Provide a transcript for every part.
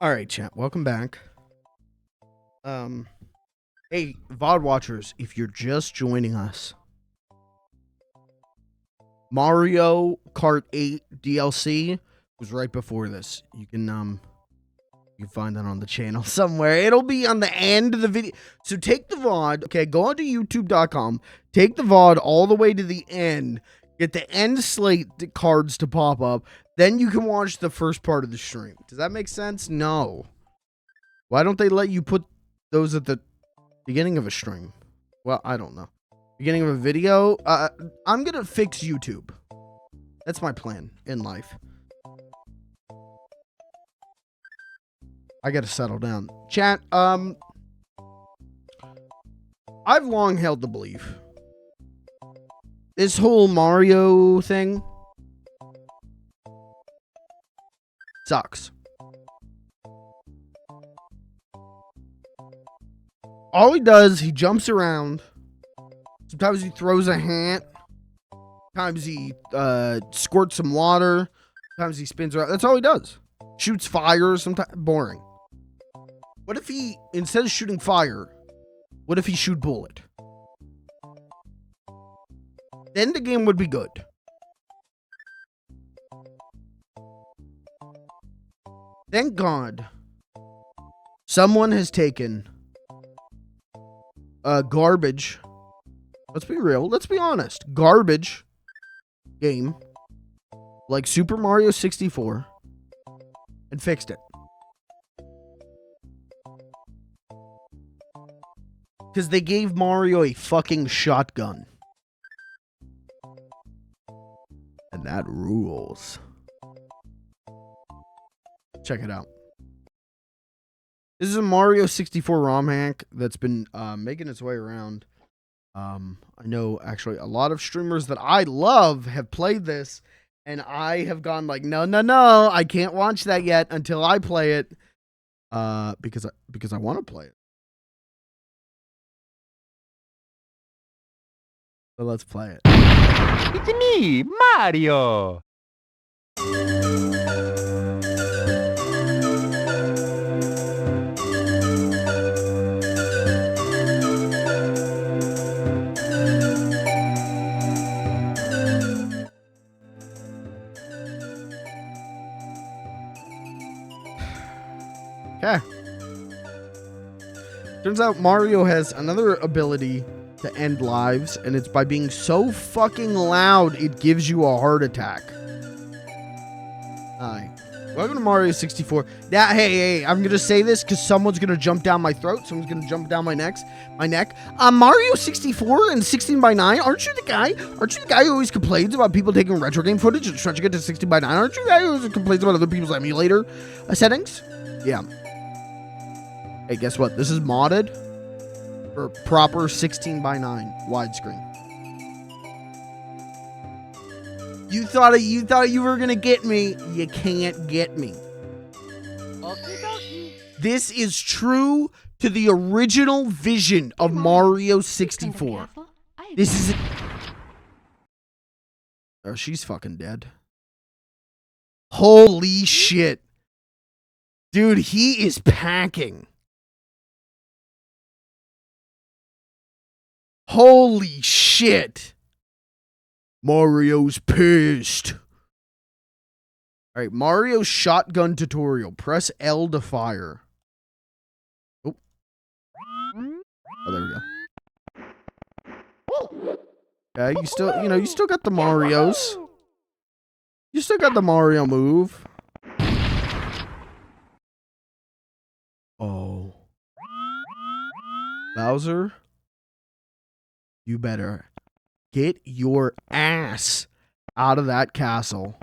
All right, chat. Welcome back. Hey, VOD watchers, if you're just joining us, Mario Kart 8 DLC was right before this. You can find that on the channel somewhere. It'll be on the end of the video. So take the VOD, okay, go onto youtube.com, take the VOD all the way to the end, get the end slate cards to pop up, then you can watch the first part of the stream. Does that make sense? No. Why don't they let you put those at the beginning of a stream? Well, I don't know. Beginning of a video? I'm gonna fix YouTube. That's my plan in life. I gotta settle down. Chat, I've long held the belief. This whole Mario thing sucks. All he does, he jumps around. Sometimes he throws a hat. Sometimes he squirts some water. Sometimes he spins around. That's all he does. Shoots fire. Sometimes boring. What if he, instead of shooting fire, what if he shoot bullet? Then the game would be good. Thank God someone has taken garbage. Let's be real. Let's be honest. Garbage game like Super Mario 64 and fixed it. Because they gave Mario a fucking shotgun. And that rules. Check it out. This is a Mario 64 ROM hack that's been making its way around. I know actually a lot of streamers that I love have played this, and I have gone like, no, I can't watch that yet until I play it, because I want to play it. So let's play it. It's me, Mario. Okay. Turns out Mario has another ability to end lives, and it's by being so fucking loud it gives you a heart attack. Hi. Welcome to Mario 64. Now, hey, I'm gonna say this because someone's gonna jump down my throat. Someone's gonna jump down my neck. Mario 64 and 16:9. Aren't you the guy? Aren't you the guy who always complains about people taking retro game footage and stretching it to 16:9? Aren't you the guy who always complains about other people's emulator settings? Yeah. Hey, guess what? This is modded for proper 16:9 widescreen. You thought you were gonna get me. You can't get me. This is true to the original vision of Mario 64. This is. Oh, she's fucking dead. Holy shit. Dude, he is packing. Holy shit. Mario's pissed. All right, Mario shotgun tutorial. Press L to fire. Oh. Oh, there we go. Okay, you still got the Marios. You still got the Mario move. Oh. Bowser, you better get your ass out of that castle.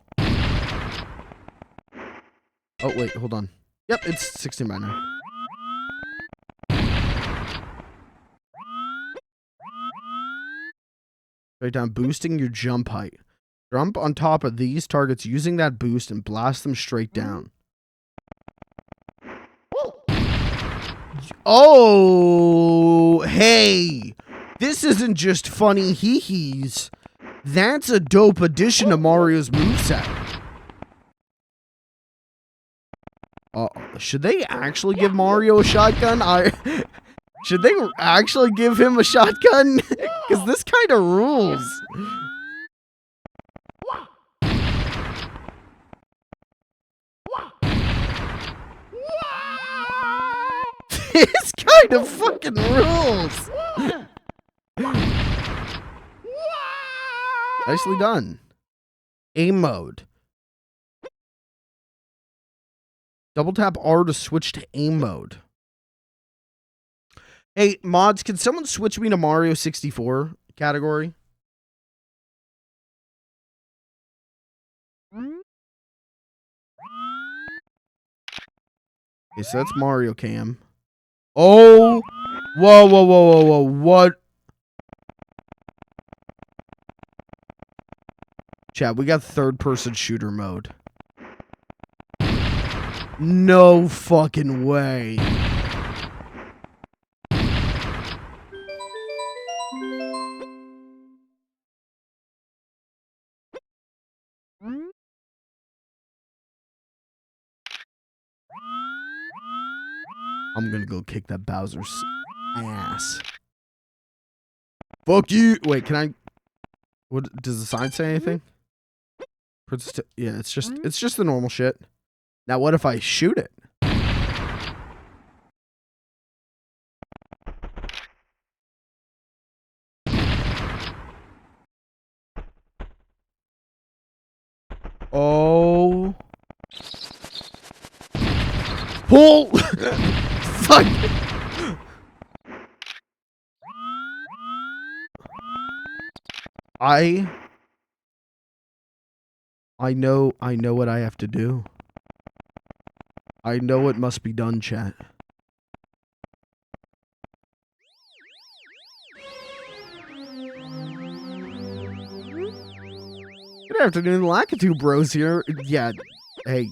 Oh, wait, hold on. Yep, it's 16 by now. Right down, boosting your jump height. Jump on top of these targets using that boost and blast them straight down. Oh, hey. This isn't just funny hee-hees. That's a dope addition to Mario's moveset. Should they actually give Mario a shotgun? Should they actually give him a shotgun? Because this kind of rules. This kind of fucking rules. Nicely done. Aim mode. Double tap R to switch to aim mode. Hey, mods, can someone switch me to Mario 64 category? Okay, so that's Mario Cam. Oh! Whoa, whoa, whoa, whoa, whoa. What? Chat, we got third-person shooter mode. No fucking way. I'm gonna go kick that Bowser's ass. Fuck you! Wait, can I... What does the sign say anything? Yeah, it's just the normal shit. Now what if I shoot it? Oh. Pull! Fuck! I know what I have to do. I know what must be done, chat. Good afternoon, Lakitu Bros here. Yeah, hey.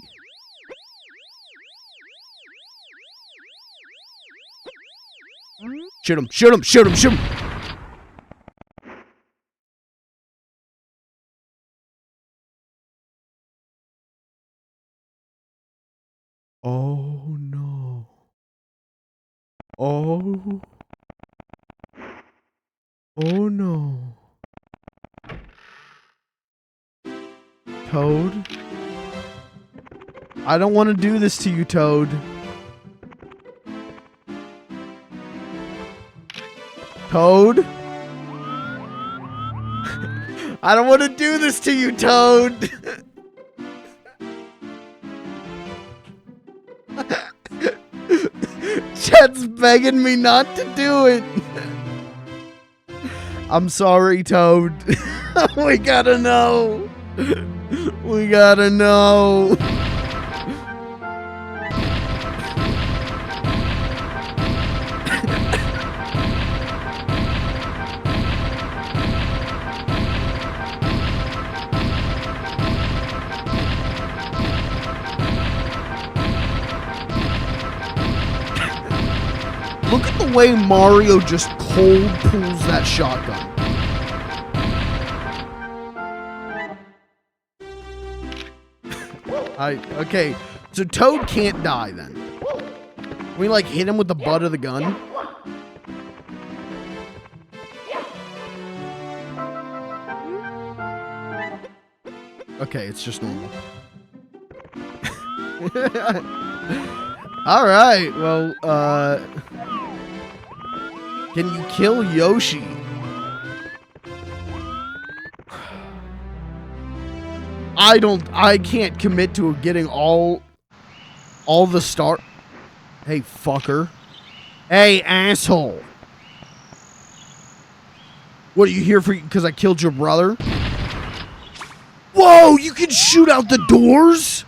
Shoot him, shoot him, shoot him, shoot him! Oh no. Oh. Oh no. Toad? I don't want to do this to you, Toad. Toad? I don't want to do this to you, Toad. Chat's begging me not to do it. I'm sorry, Toad. We gotta know. We gotta know. Look at the way Mario just cold pulls that shotgun. Okay, so Toad can't die then. We like hit him with the butt of the gun. Okay, it's just normal. All right, well, can you kill Yoshi? I can't commit to getting all the star. Hey, fucker. Hey, asshole. What, are you here for, because I killed your brother? Whoa, you can shoot out the doors?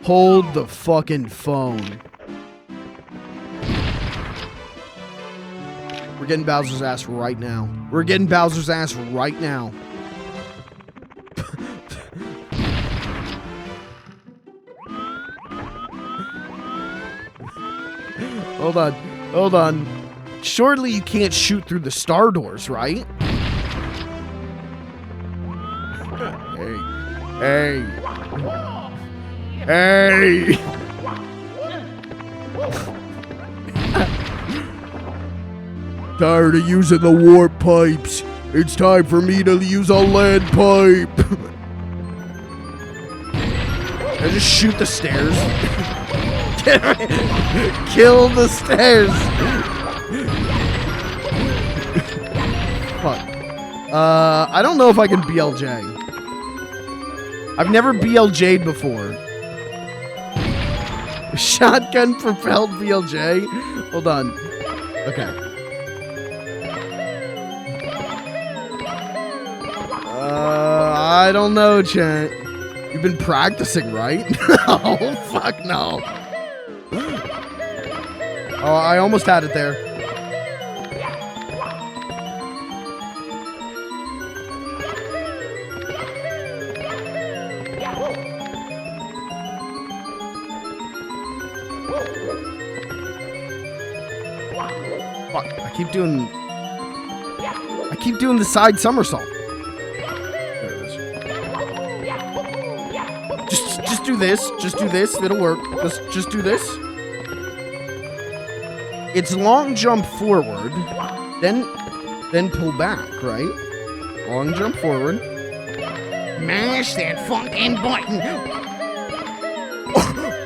Hold the fucking phone. We're getting Bowser's ass right now. We're getting Bowser's ass right now. Hold on. Hold on. Surely you can't shoot through the star doors, right? Hey. Hey. Tired of using the warp pipes. It's time for me to use a lead pipe. I just shoot the stairs. Kill the stairs. Fuck. I don't know if I can BLJ. I've never BLJ'd before. Shotgun propelled BLJ? Hold on. Okay. I don't know, chat. You've been practicing, right? Oh, fuck no. Oh, I almost had it there. Fuck, I keep doing the side somersault. There it is. Just do this. Just do this. It'll work. Let's just do this. It's long jump forward, then pull back, right? Long jump forward. Mash that fucking button.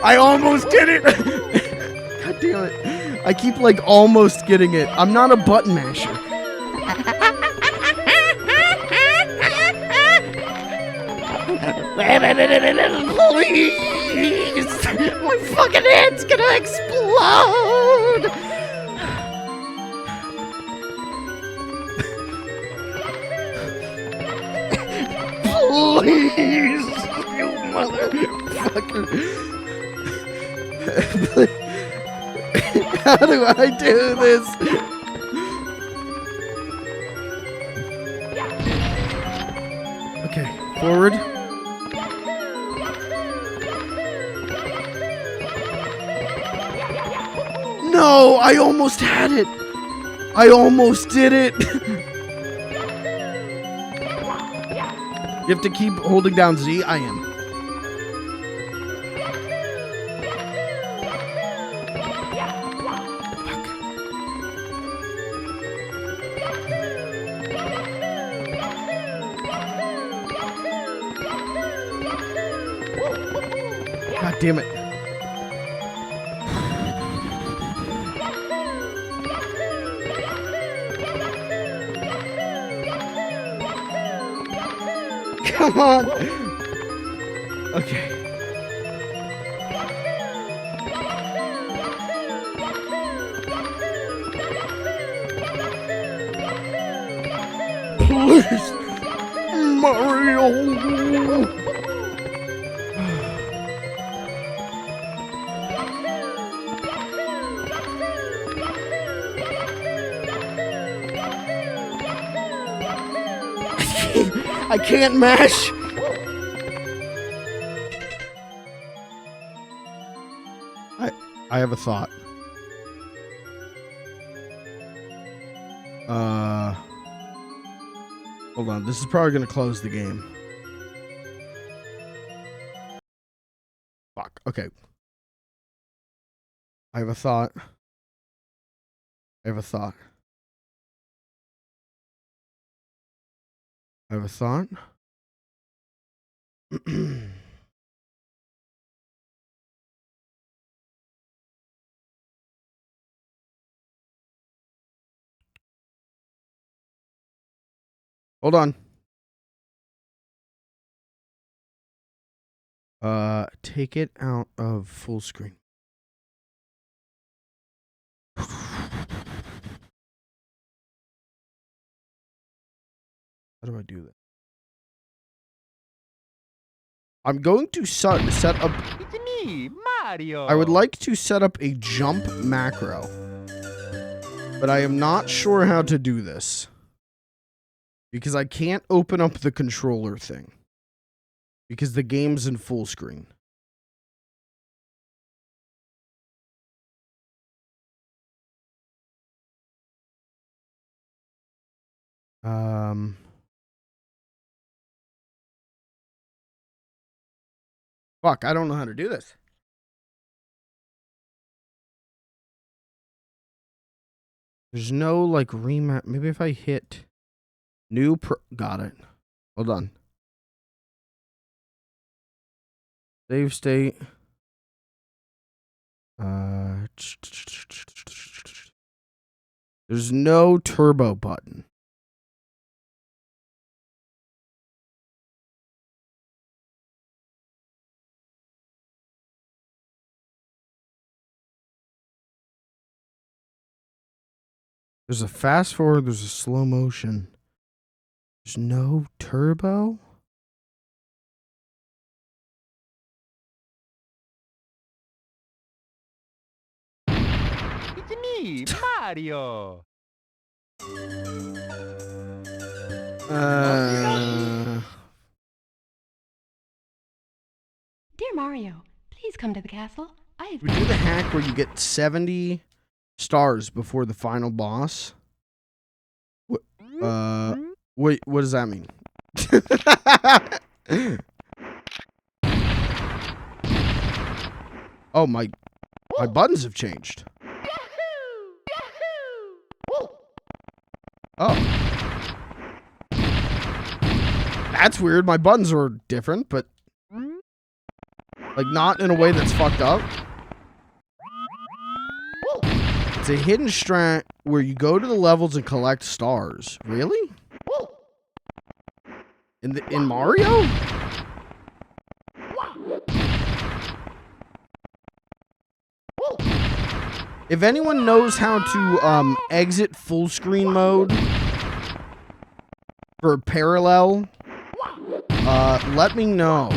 I almost did it. God damn it. I keep like almost getting it. I'm not a button masher. Please! My fucking head's gonna explode! Please! You motherfucker! How do I do this? Okay, forward. No, I almost had it. I almost did it. You have to keep holding down Z. I am. God damn it. Come on. Okay. Please, Mario. I can't mash. I have a thought. Hold on. This is probably going to close the game. Fuck. Okay. I have a thought. I have a thought. I have a thought. Hold on. Take it out of full screen. How do I do that? I'm going to set up. It's me, Mario. I would like to set up a jump macro, but I am not sure how to do this because I can't open up the controller thing because the game's in full screen. Fuck, I don't know how to do this. There's no, like, remap. Maybe if I hit new got it. Hold on. Save state. There's no turbo button. There's a fast forward, there's a slow motion. There's no turbo? It's me, Mario. Dear Mario, please come to the castle. We do the hack where you get 70 stars before the final boss. Wait, what does that mean? Oh, my buttons have changed. Oh. That's weird. My buttons are different, but like not in a way that's fucked up. It's a hidden strat where you go to the levels and collect stars. Really? In Mario? If anyone knows how to exit full screen mode for parallel, let me know.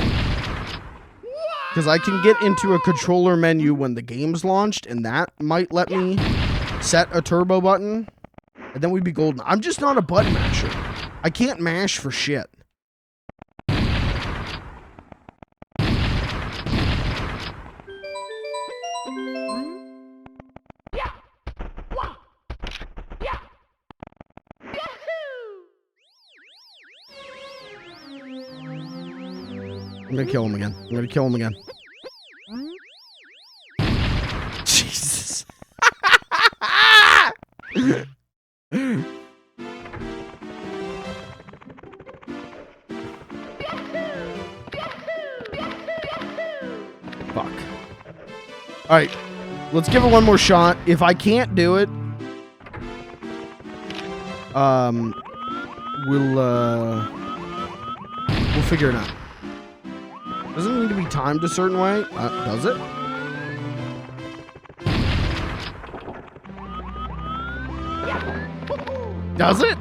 Because I can get into a controller menu when the game's launched, and that might let me set a turbo button, and then we'd be golden. I'm just not a button masher. I can't mash for shit. I'm gonna kill him again. I'm gonna kill him again. Jesus. Fuck. Alright. Let's give it one more shot. If I can't do it, we'll figure it out. Doesn't need to be timed a certain way. Does it? Does it?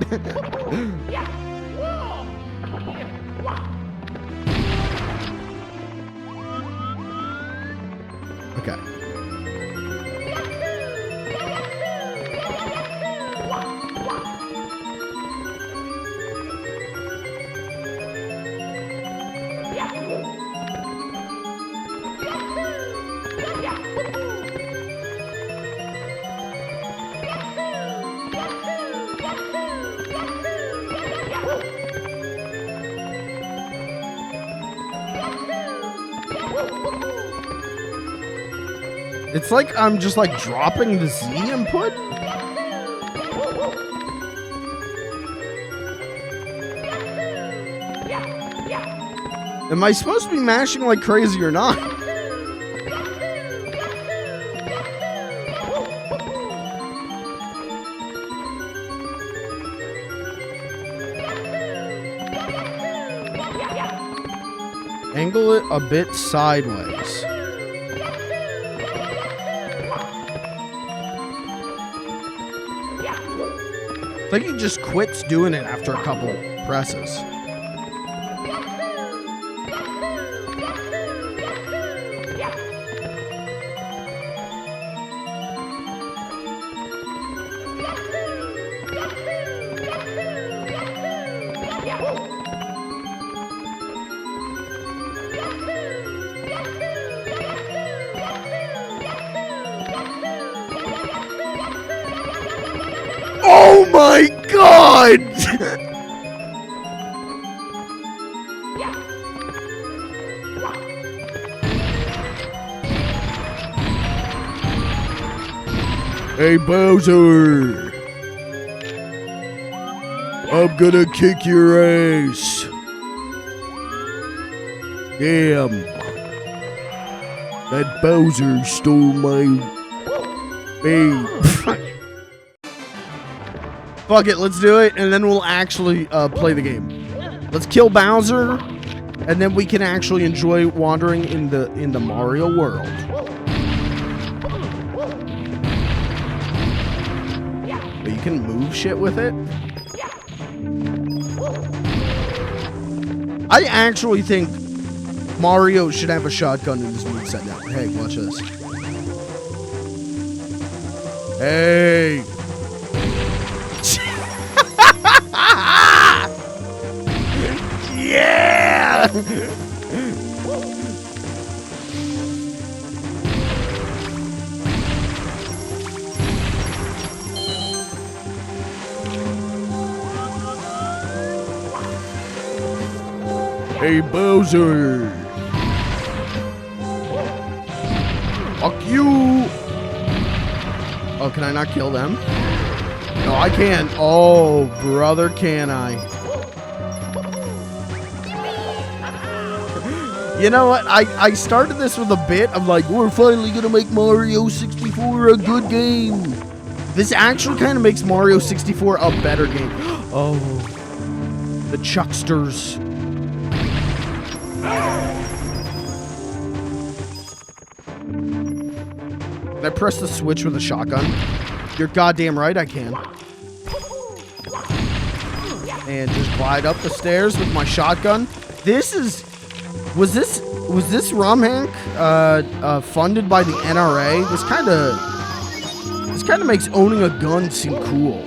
Okay. It's like I'm just like dropping the Z input. Am I supposed to be mashing like crazy or not? Angle it a bit sideways. It's like he just quits doing it after a couple presses. Oh my god! Hey, Bowser. I'm gonna kick your ass. Damn. That Bowser stole my babe. Fuck it, let's do it, and then we'll actually play the game. Let's kill Bowser, and then we can actually enjoy wandering in the Mario world. But you can move shit with it. I actually think Mario should have a shotgun in his moveset now. Hey, watch this. Hey. Yeah. Hey, Bowser. Fuck you. Oh, can I not kill them? No, I can. Oh, brother, can I? You know what? I started this with a bit of like, we're finally gonna make Mario 64 a good game. This actually kind of makes Mario 64 a better game. Oh, the Chucksters. Can I press the switch with a shotgun? You're goddamn right I can. And just glide up the stairs with my shotgun. This is... Was this ROM hack funded by the NRA? This kind of makes owning a gun seem cool.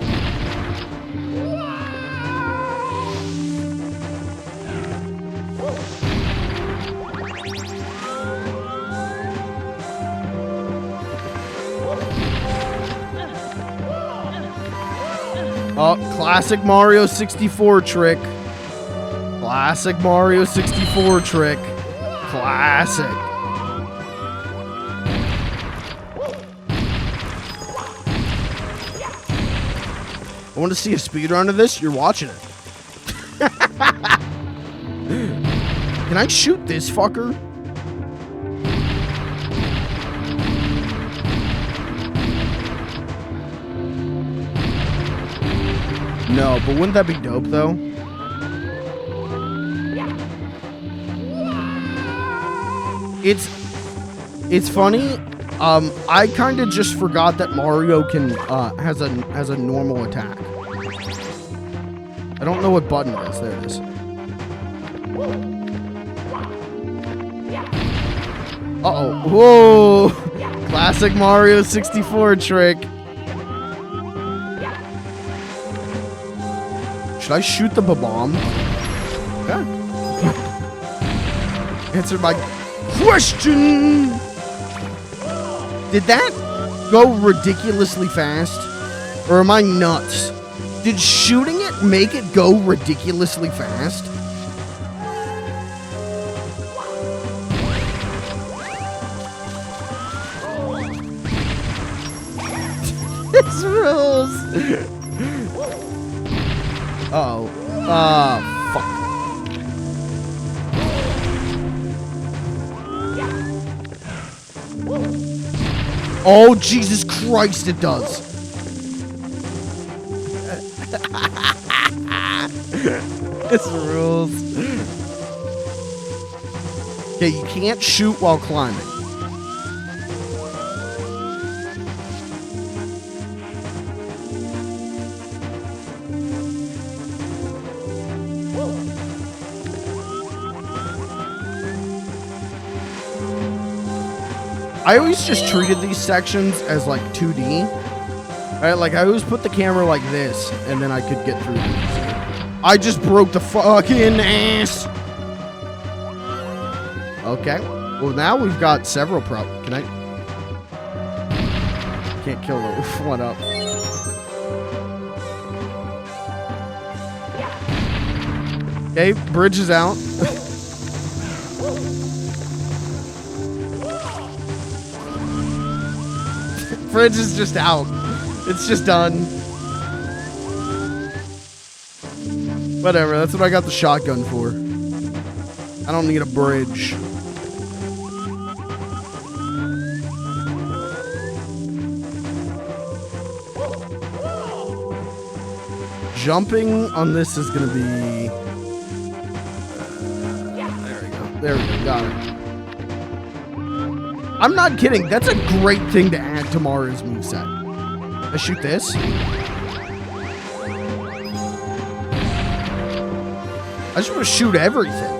Oh, classic Mario 64 trick. Classic Mario 64 trick. Classic. I want to see a speedrun of this. You're watching it. Can I shoot this fucker? No, but wouldn't that be dope though? It's funny. I kind of just forgot that Mario can has a normal attack. I don't know what button it is. There it is. Uh-oh. Whoa! Classic Mario 64 trick. Should I shoot the bomb? Okay. Answer my question. Did that go ridiculously fast? Or am I nuts? Did shooting it make it go ridiculously fast? This rules. Uh-oh. Fuck. Oh, Jesus Christ, it does. This rules. Okay, you can't shoot while climbing. I always just treated these sections as like 2D. Right? Like I always put the camera like this and then I could get through these. I just broke the fucking ass. Okay. Well, now we've got several Can I? Can't kill the one up. Okay, bridge is out. Bridge is just out. It's just done. Whatever, that's what I got the shotgun for. I don't need a bridge. Jumping on this is gonna be... there we go. There we go, got it. I'm not kidding, that's a great thing to add to Mario's moveset. I shoot this. I just want to shoot everything.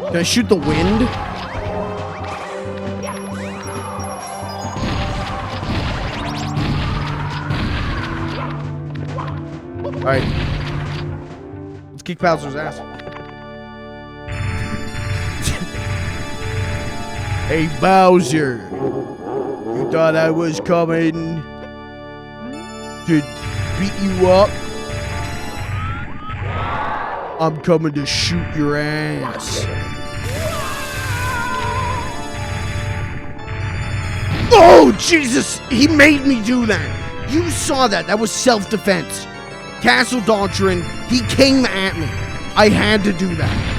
Can I shoot the wind? Alright. Let's kick Bowser's ass. Hey Bowser, you thought I was coming to beat you up? I'm coming to shoot your ass. Oh, Jesus! He made me do that. You saw that. That was self-defense. Castle Doctrine. He came at me. I had to do that.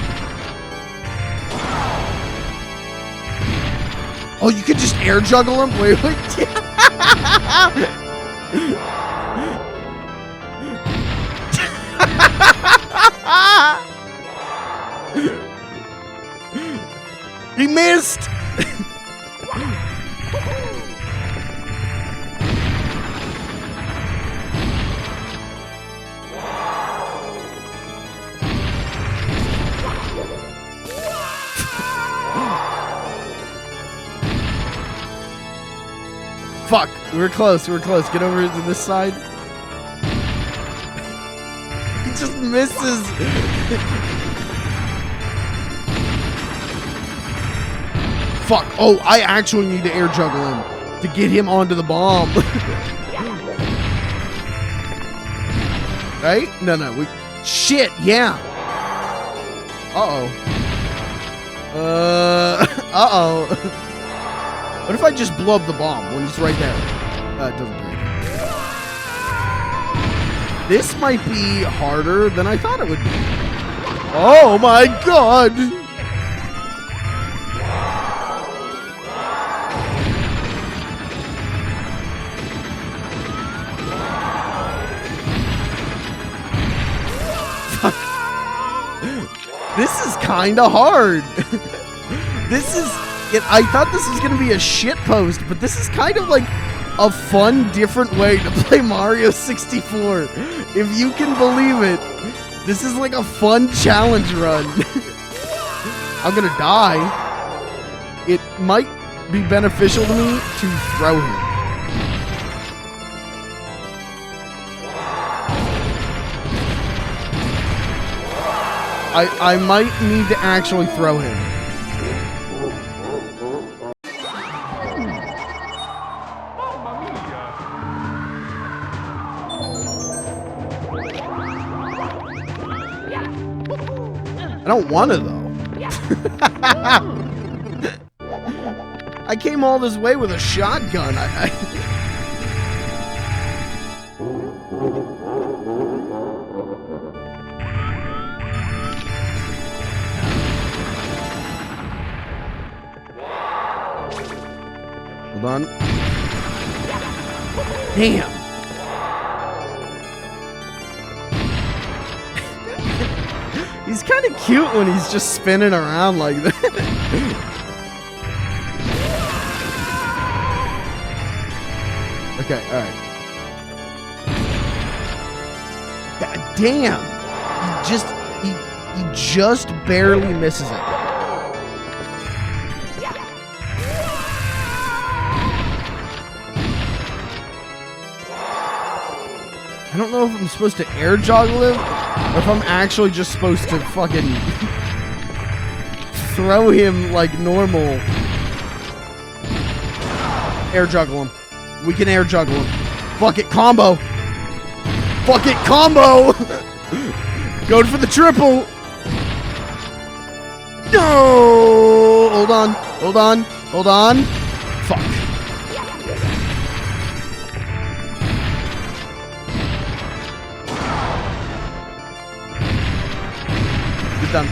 Oh, you could just air juggle him? Wait. He missed! Fuck, we're close, Get over to this side. He just misses. Fuck, oh, I actually need to air juggle him to get him onto the bomb. Right? No, we... Shit, yeah. Uh-oh. Uh-oh. What if I just blow up the bomb when he's right there? It doesn't break. This might be harder than I thought it would be. Oh my god! Fuck. This is kinda hard. This is... I thought this was going to be a shit post, but this is kind of like a fun, different way to play Mario 64. If you can believe it, this is like a fun challenge run. I'm going to die. It might be beneficial to me to throw him. I might need to actually throw him. I don't want to, though. I came all this way with a shotgun. Hold on. Damn. He's kind of cute when he's just spinning around like that. Okay, alright. God damn! He just barely misses it. I don't know if I'm supposed to air joggle him, or if I'm actually just supposed to fucking throw him like normal. Air juggle him. We can air juggle him. Fuck it, combo. Fuck it, combo! Going for the triple! No! Hold on, hold on, hold on. Fuck. He's done.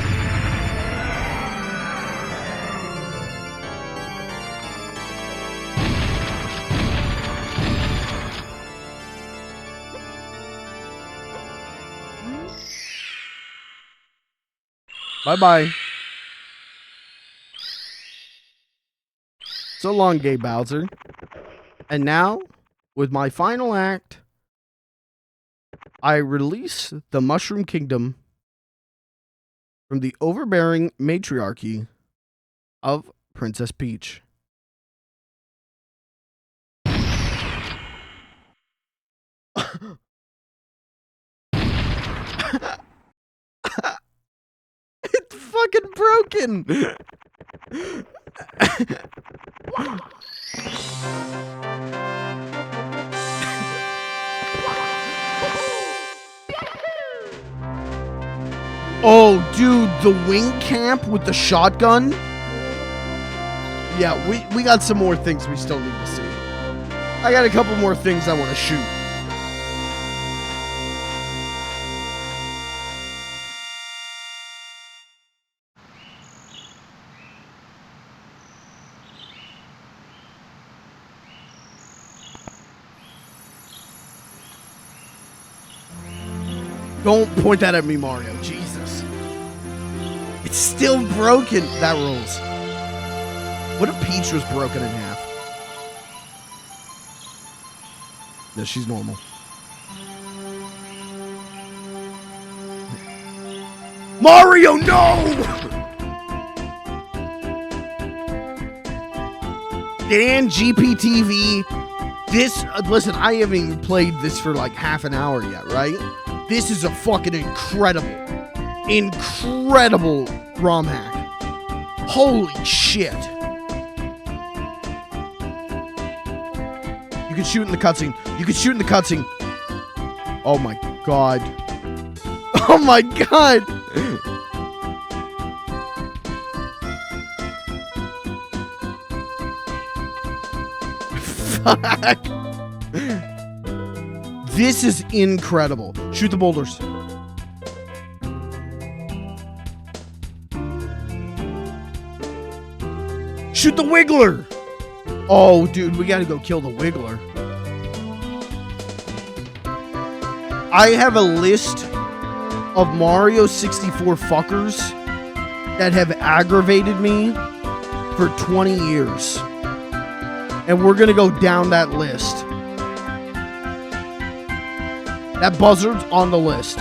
Bye-bye. So long, Gay Bowser. And now, with my final act, I release the Mushroom Kingdom from the overbearing matriarchy of Princess Peach. It's fucking broken. Oh, dude, the wing camp with the shotgun? Yeah, we got some more things we still need to see. I got a couple more things I want to shoot. Don't point that at me, Mario. Jesus. It's still broken. That rules. What if Peach was broken in half? No, she's normal. Mario, no! Dan GPTV. This, listen, I haven't even played this for like half an hour yet, right? This is a fucking incredible ROM hack. Holy shit. You can shoot in the cutscene. You can shoot in the cutscene. Oh my god. Oh my god. Fuck. This is incredible. Shoot the boulders. Shoot the Wiggler. Oh, dude, we gotta go kill the Wiggler. I have a list of Mario 64 fuckers that have aggravated me for 20 years. And we're gonna go down that list. That buzzard's on the list.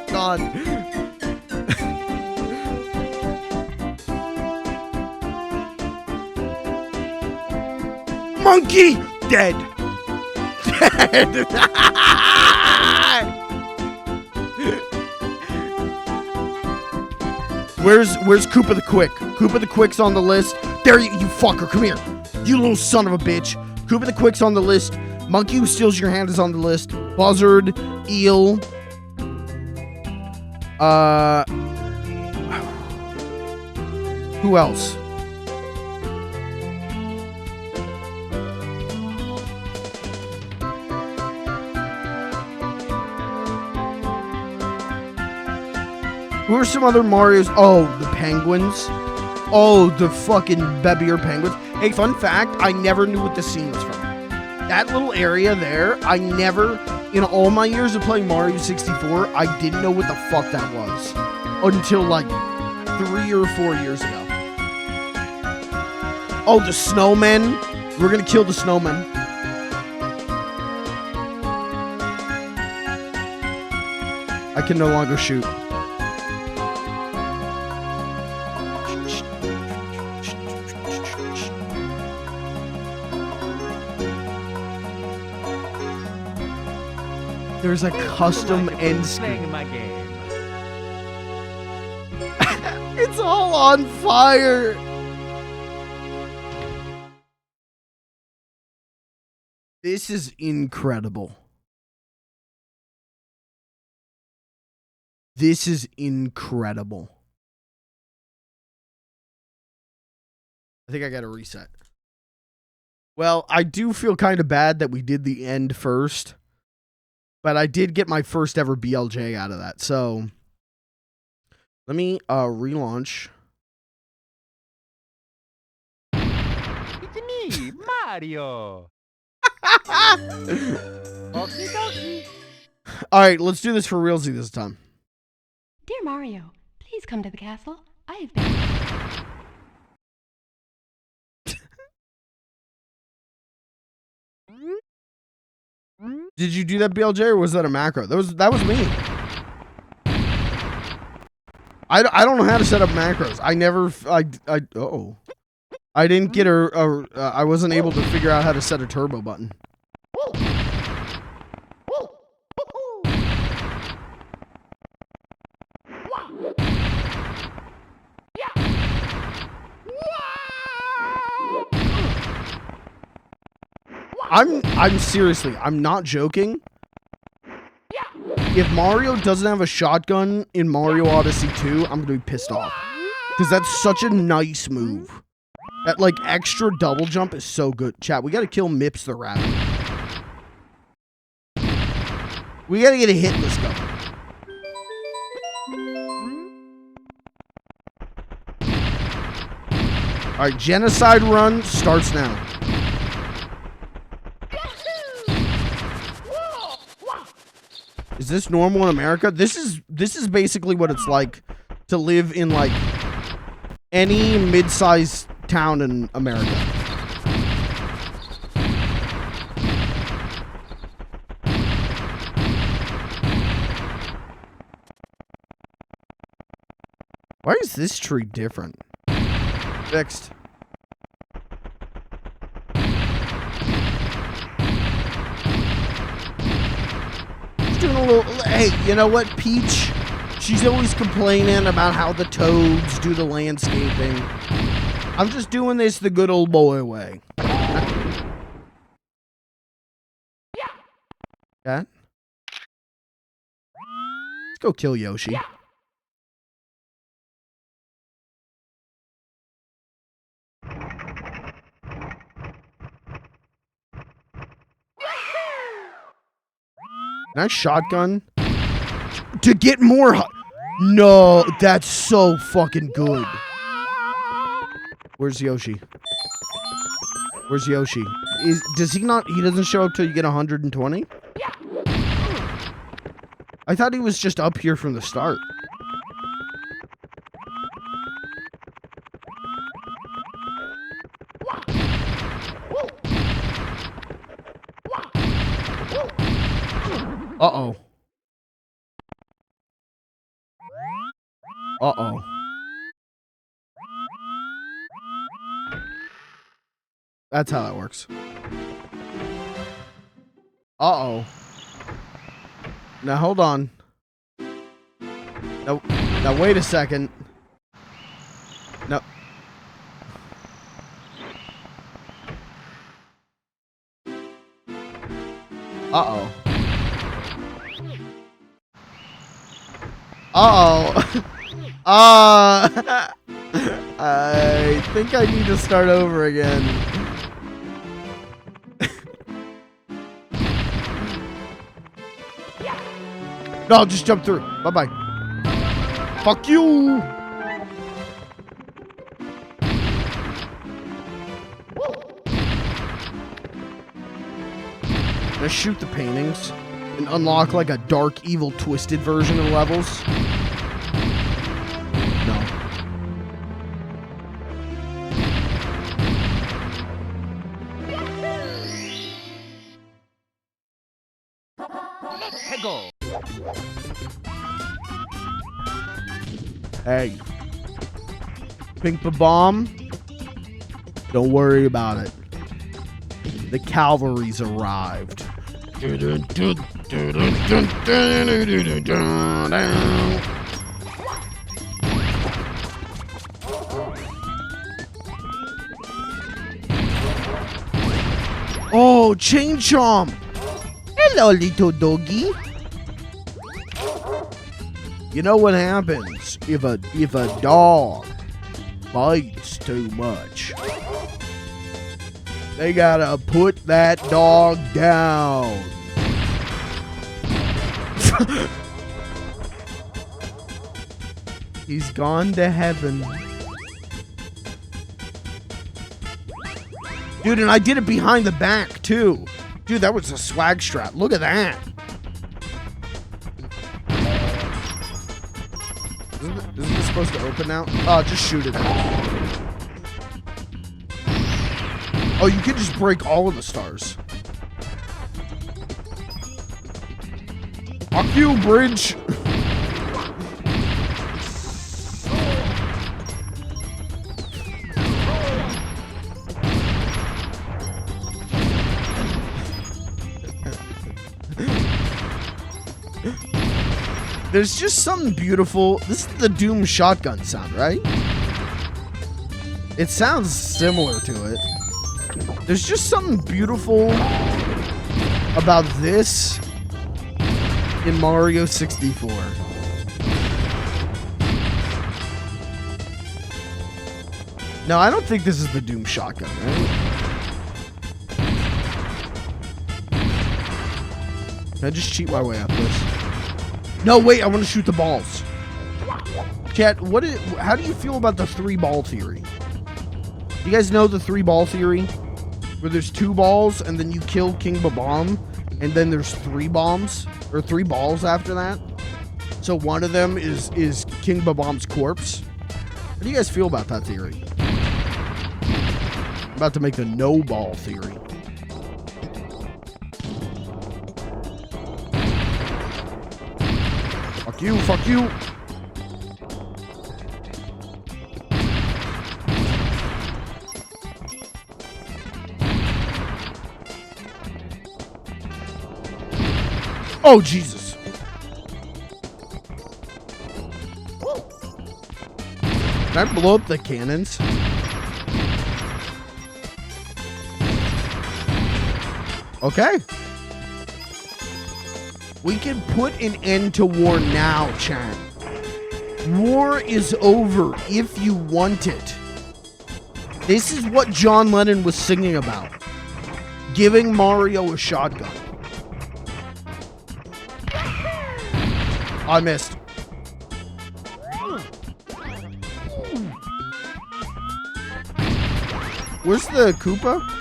God. Monkey! Dead. Dead. Where's Koopa the Quick? Koopa the Quick's on the list. There you fucker, come here. You little son of a bitch. Koopa the Quick's on the list. Monkey who steals your hand is on the list. Buzzard, Eel. Who else? Who are some other Marios? Oh, the penguins. Oh, the fucking Bebier penguins. Hey, fun fact, I never knew what the scene was from. That little area there, I never, in all my years of playing Mario 64, I didn't know what the fuck that was. Until like 3 or 4 years ago. Oh, the snowmen. We're gonna kill the snowmen. I can no longer shoot. There's a custom Like end playing screen. my game. It's all on fire. This is incredible. This is incredible. I think I got to reset. Well, I do feel kind of bad that we did the end first, but I did get my first ever BLJ out of that. So let me relaunch. It's me, Mario. Okie dokie. All right, let's do this for realsy this time. Dear Mario, please come to the castle. I have been. Did you do that BLJ or was that a macro? That was me. I don't know how to set up macros. I didn't get I wasn't able to figure out how to set a turbo button. I'm seriously, I'm not joking. If Mario doesn't have a shotgun in Mario Odyssey 2, I'm gonna be pissed off. Because that's such a nice move. That, like, extra double jump is so good. Chat, we gotta kill Mips the rabbit. We gotta get a hit list going. Alright, genocide run starts now. Is this normal in America? This is basically what it's like to live in, like, any mid-sized town in America. Why is this tree different? Fixed. Doing a little. Hey, you know what, Peach? She's always complaining about how the toads do the landscaping. I'm just doing this the good old boy way. Yeah. Let's go kill Yoshi. Nice shotgun. To get more. No, that's so fucking good. Where's Yoshi? Where's Yoshi? Does he not? He doesn't show up till you get 120? I thought he was just up here from the start. Uh-oh. Uh-oh. That's how that works. Uh-oh. Now, hold on. Now, wait a second. No. Uh-oh. Uh-oh. I think I need to start over again. No, just jump through. Bye-bye. Fuck you! Let's shoot the paintings and unlock like a dark, evil, twisted version of levels. No. Go. Hey. Pink the bomb. Don't worry about it. The cavalry's arrived. Oh, Chain Chomp! Hello, little doggy. You know what happens if a dog bites too much? They gotta put that dog down. He's gone to heaven. Dude, and I did it behind the back, too. Dude, that was a swag strap. Look at that. Isn't this supposed to open now? Oh, just shoot it out. Oh, you could just break all of the stars. Fuck you, bridge. There's just something beautiful. This is the Doom shotgun sound, right? It sounds similar to it. There's just something beautiful about this in Mario 64. No, I don't think this is the Doom shotgun, right? Can I just cheat my way up this? No, wait, I want to shoot the balls. Chat, how do you feel about the 3-ball theory? You guys know the 3-ball theory? Where there's 2 balls, and then you kill King Babam, and then there's 3 bombs, or 3 balls after that. So one of them is King Babam's corpse. How do you guys feel about that theory? I'm about to make the no-ball theory. Fuck you, fuck you. Oh, Jesus. Can I blow up the cannons? Okay. We can put an end to war now, chat. War is over if you want it. This is what John Lennon was singing about. Giving Mario a shotgun. I missed. Where's the Koopa?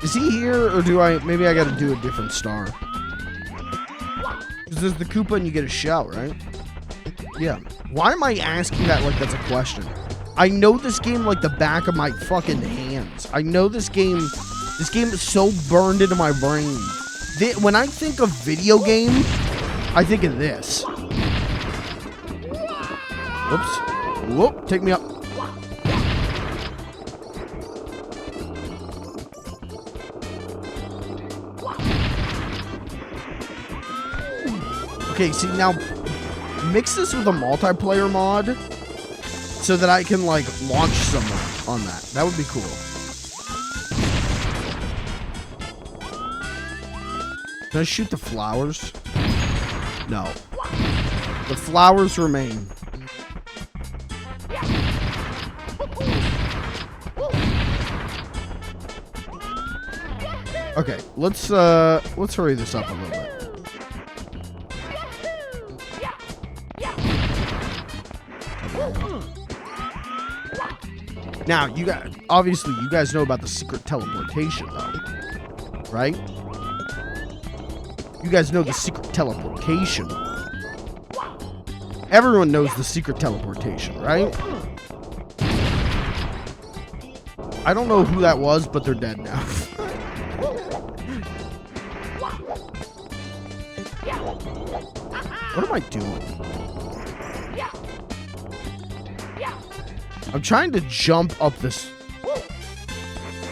Is he here, or maybe I gotta do a different star? Because there's the Koopa and you get a shout, right? Yeah. Why am I asking that like that's a question? I know this game like the back of my fucking hands. I know this game is so burned into my brain. When I think of video games, I think of this. Whoops. Whoop, take me up. Okay, see now, mix this with a multiplayer mod so that I can like launch someone on that. That would be cool. Can I shoot the flowers? No. The flowers remain. Okay, let's hurry this up a little bit. Now, you guys know about the secret teleportation, though, right? You guys know the secret teleportation. Everyone knows the secret teleportation, right? I don't know who that was, but they're dead now. What am I doing? I'm trying to jump up this.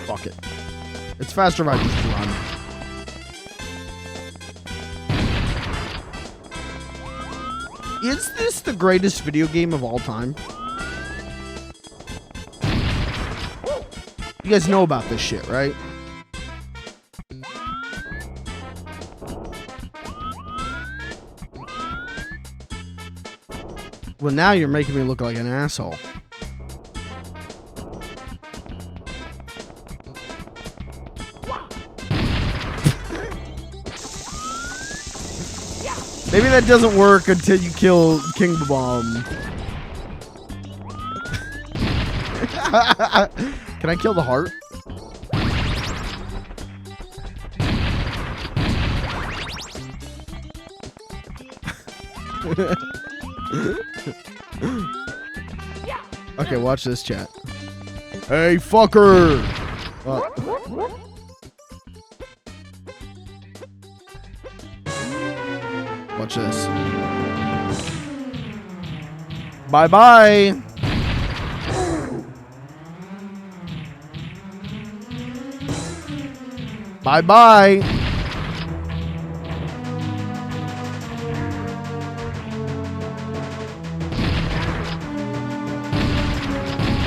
Fuck it. It's faster if I just run. Is this the greatest video game of all time? You guys know about this shit, right? Well, now you're making me look like an asshole. Maybe that doesn't work until you kill King Bomb. Can I kill the heart? Okay, watch this, chat. Hey, fucker! Watch this. Bye-bye! Bye-bye!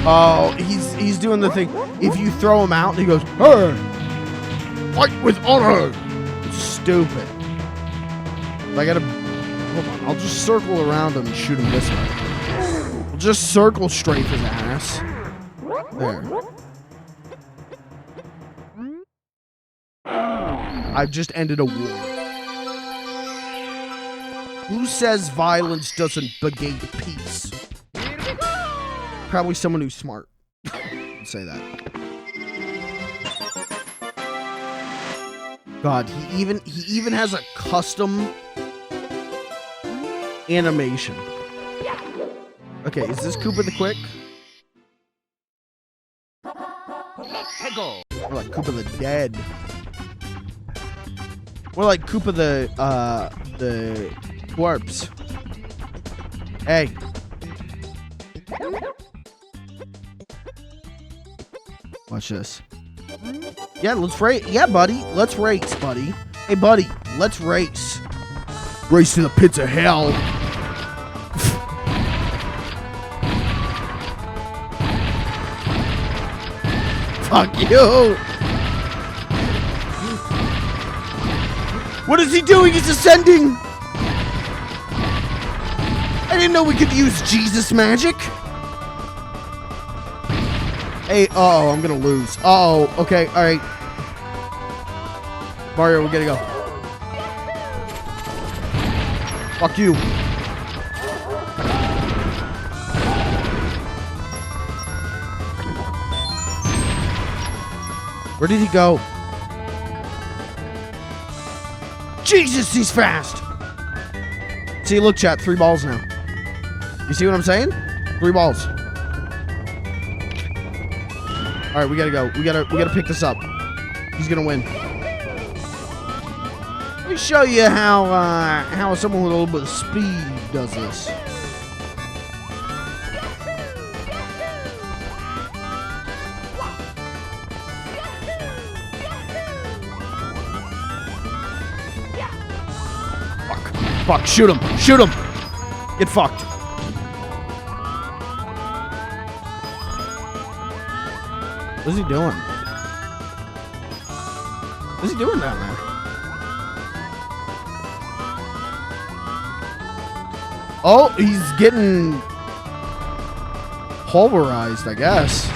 Oh, he's doing the thing. If you throw him out, he goes, "Hey, fight with honor." It's stupid. I gotta, hold on. I'll just circle around him and shoot him this way. We'll just circle strafe his ass. There. I've just ended a war. Who says violence doesn't beget peace? Probably someone who's smart. I'd say that. God, he even has a custom animation. Okay, is this Koopa the Quick? Or like Koopa the Dead? Or like Koopa the Corpse? Hey. Watch this. Yeah, let's race. Yeah, buddy. Let's race, buddy. Hey, buddy. Let's race. Race to the pits of hell. Fuck you. What is he doing? He's ascending. I didn't know we could use Jesus magic. Hey, uh-oh, I'm gonna lose. Uh-oh, okay, alright. Mario, we gotta go. Fuck you. Where did he go? Jesus, he's fast! See, look, chat, 3 balls now. You see what I'm saying? 3 balls. All right, we gotta go. We gotta pick this up. He's gonna win. Let me show you how someone with a little bit of speed does this. Fuck! Shoot him! Shoot him! Get fucked! What's he doing? What's he doing down there? Oh, he's getting pulverized, I guess.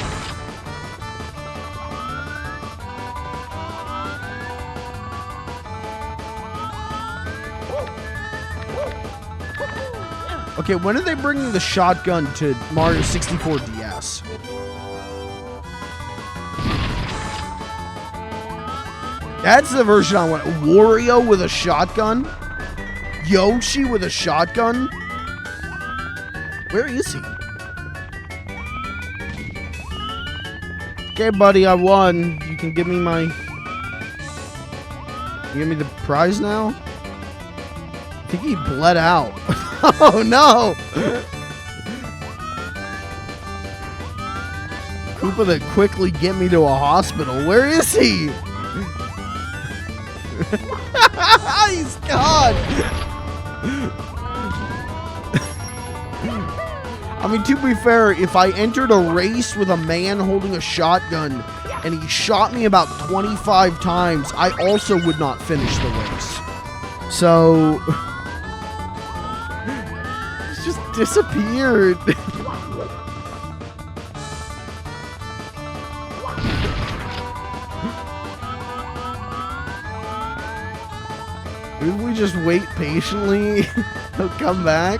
Okay, when are they bringing the shotgun to Mario 64 DS? That's the version I want. Wario with a shotgun? Yoshi with a shotgun? Where is he? Okay, buddy, I won. You can give me my... You give me the prize now? I think he bled out. Oh, no! Koopa that quickly get me to a hospital. Where is he? He's gone. I mean, to be fair, if I entered a race with a man holding a shotgun and he shot me about 25 times, I also would not finish the race. So, it's just disappeared. Maybe we just wait patiently. He'll come back.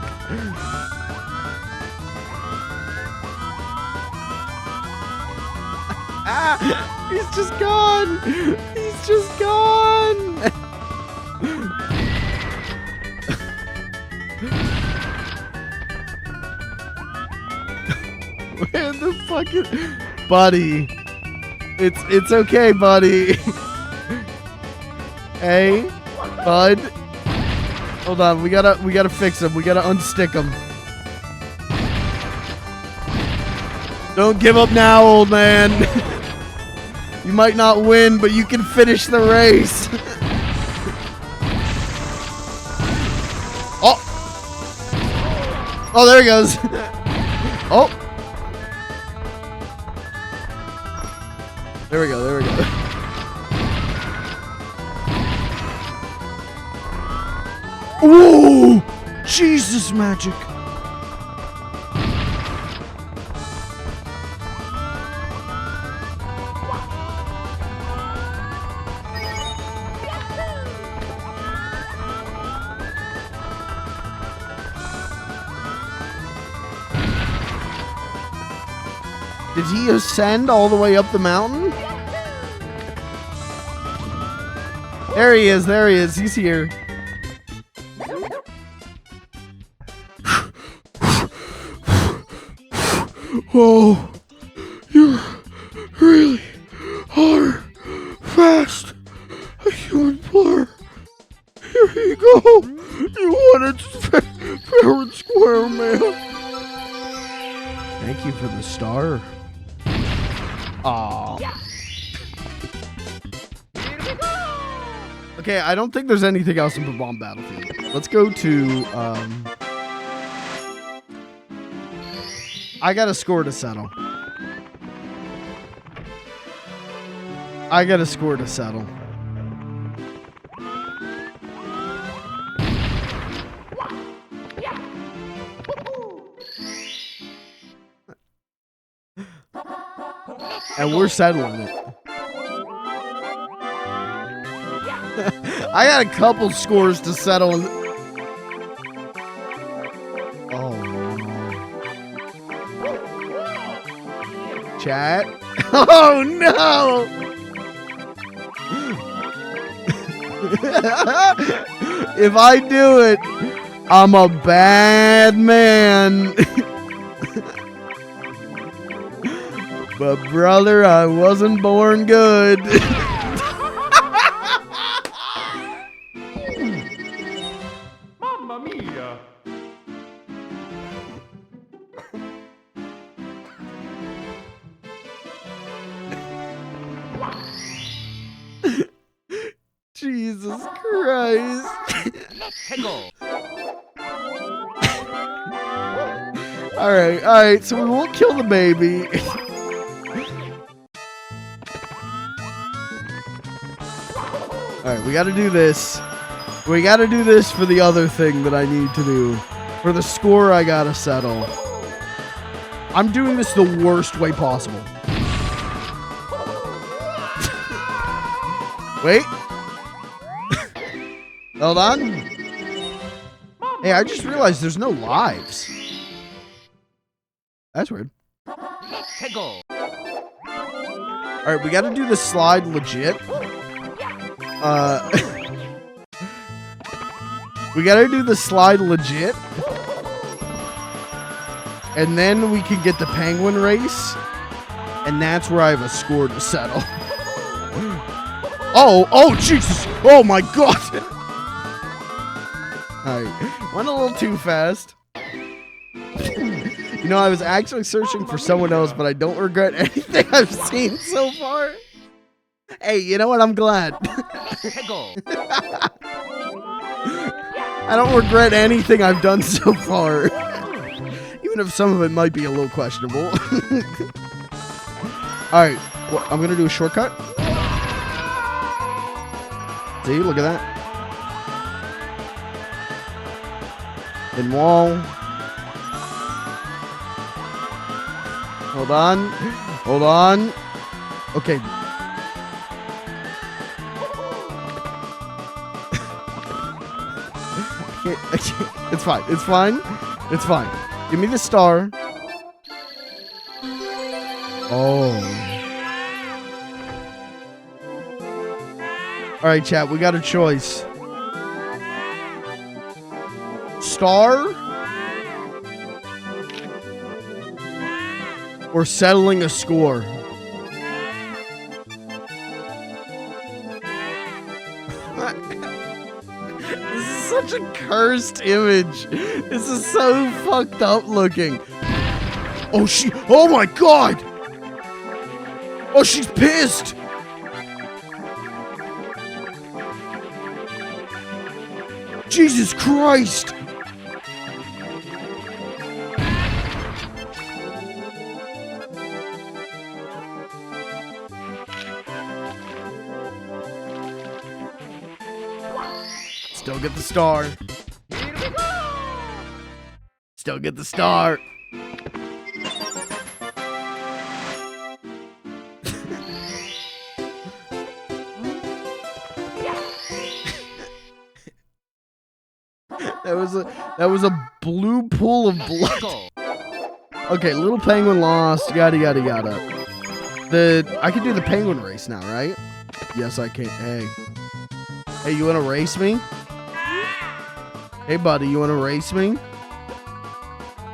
Ah, he's just gone. He's just gone. Where the fuck is, buddy? It's okay, buddy. Hey, bud. Hold on, we gotta fix him. We gotta unstick him. Don't give up now, old man. You might not win, but you can finish the race. Oh. Oh, there he goes. Oh. There we go, there we go. Ooh! Jesus magic. Did he ascend all the way up the mountain? There he is, there he is. He's here. Oh, you really are fast. A human blur. Here you go. You wanted fair and square, man. Thank you for the star. Aw. Okay, I don't think there's anything else in the Bomb Battlefield. Let's go to, I got a score to settle. I got a score to settle. And we're settling it. I got a couple scores to settle. Oh, no. Chat? Oh, no! If I do it, I'm a bad man. But brother, I wasn't born good. Mamma mia! Jesus Christ. Alright, so we won't kill the baby. Alright, we gotta do this. We gotta do this for the other thing that I need to do. For the score I gotta settle. I'm doing this the worst way possible. Wait. Hold on. Hey, I just realized there's no lives. That's weird. Alright, we gotta do the slide legit. We gotta do the slide legit. And then we can get the penguin race. And that's where I have a score to settle. Oh, Jesus. Oh my God. Alright, went a little too fast. You know, I was actually searching for someone else, but I don't regret anything I've seen so far. Hey, you know what? I'm glad. I don't regret anything I've done so far. Even even if some of it might be a little questionable. Alright, well, I'm gonna do a shortcut. See, look at that. In wall. Hold on. Hold on. Okay. It's fine. It's fine. It's fine. Give me the star. Oh. All right, chat. We got a choice. Star or settling a score. This is such a cursed image. This is so fucked up looking. Oh my god. Oh, she's pissed. Jesus Christ. Still get the star. Still get the star. That was a blue pool of blood. Okay, little penguin lost. Yada yada yada. I can do the penguin race now, right? Yes, I can. Hey, you wanna race me? Hey, buddy, you wanna race me?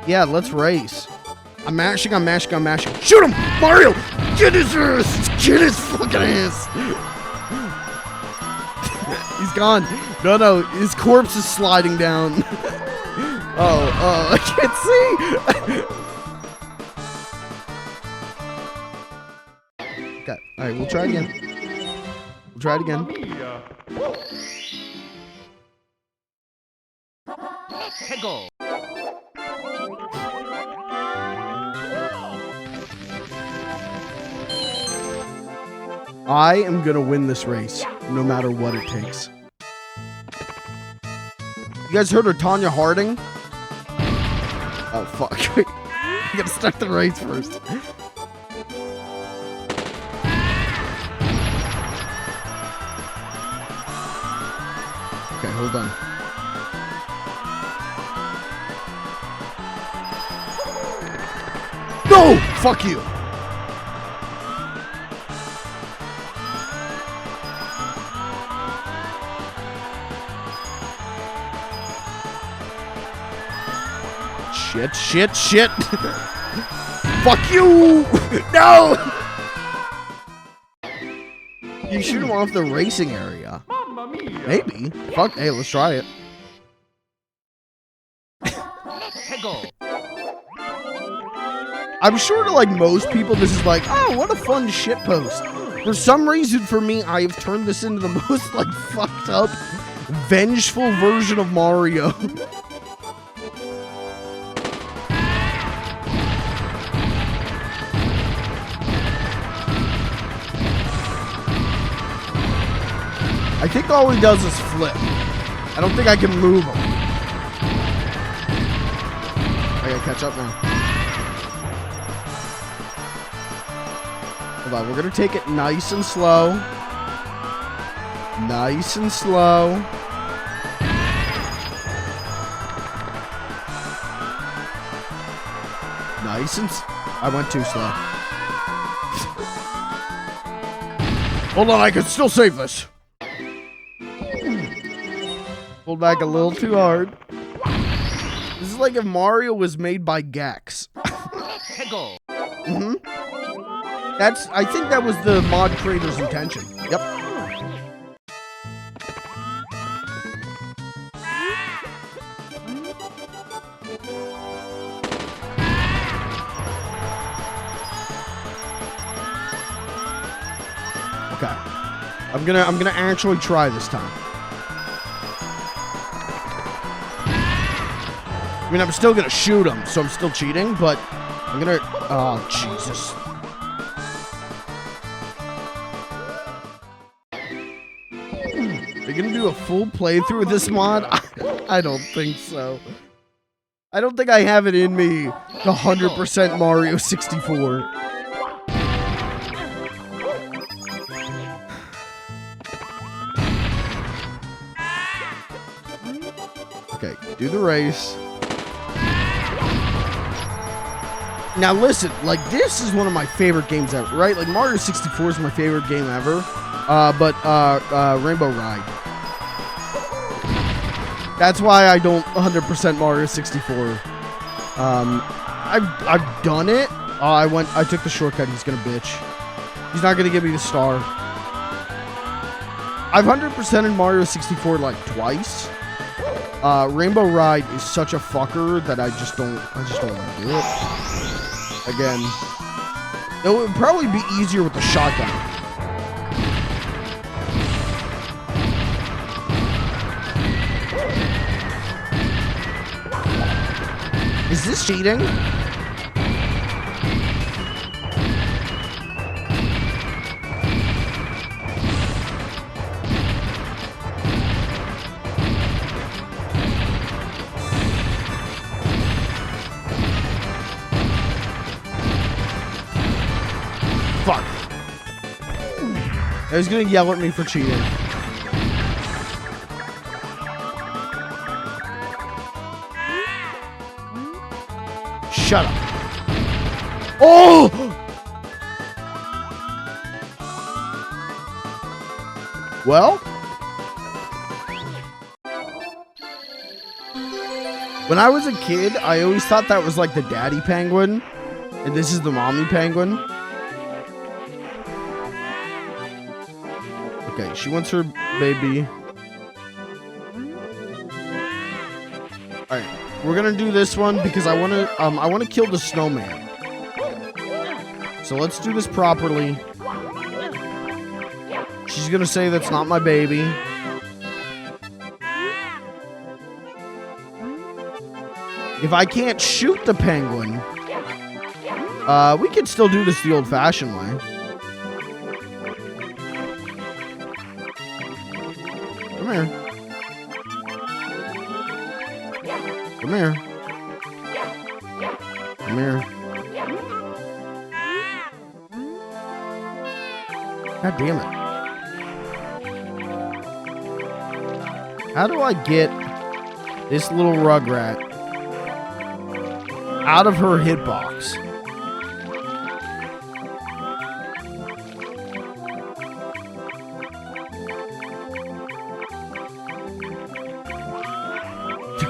Yeah, let's race. I'm mashing. Shoot him, Mario! Get his ass! Get his fucking ass! He's gone. No, his corpse is sliding down. Oh, I can't see. Okay, all right, we'll try again. We'll try it again. I am gonna win this race, no matter what it takes. You guys heard of Tanya Harding? Oh, fuck. Wait. I gotta start the race first. Okay, hold on. No! Fuck you! Shit. Fuck you! No! You shoot him off the racing area. Maybe. Fuck, hey, let's try it. I'm sure to like most people this is like, oh, what a fun shit post. For some reason for me, I have turned this into the most like fucked up, vengeful version of Mario. I think all he does is flip. I don't think I can move him. I gotta catch up now. Hold on, we're gonna take it nice and slow. Nice and slow. Nice and... I went too slow. Hold on, I can still save this. Pulled back a little too hard. This is like if Mario was made by Gex. Mm-hmm. I think that was the mod creator's intention. Yep. Okay. I'm gonna actually try this time. I mean, I'm still gonna shoot him, so I'm still cheating, but I'm gonna... Oh, Jesus. Are you gonna do a full playthrough with this mod? I don't think so. I don't think I have it in me to 100% Mario 64. Okay, do the race. Now listen, like this is one of my favorite games ever, right? Like Mario 64 is my favorite game ever. But Rainbow Ride. That's why I don't 100% Mario 64. I've done it. I took the shortcut. He's gonna bitch. He's not gonna give me the star. I've 100% in Mario 64 like twice. Rainbow Ride is such a fucker that I just don't want to do it. Again, it would probably be easier with the shotgun. Is this cheating? Fuck. He's gonna yell at me for cheating. Shut up. Oh! Well? When I was a kid, I always thought that was like the daddy penguin, and this is the mommy penguin. Okay, she wants her baby. Alright, we're gonna do this one because I wanna kill the snowman. So let's do this properly. She's gonna say that's not my baby. If I can't shoot the penguin, we can still do this the old-fashioned way. Come here. Come here. Come here. God damn it. How do I get this little rugrat out of her hitbox?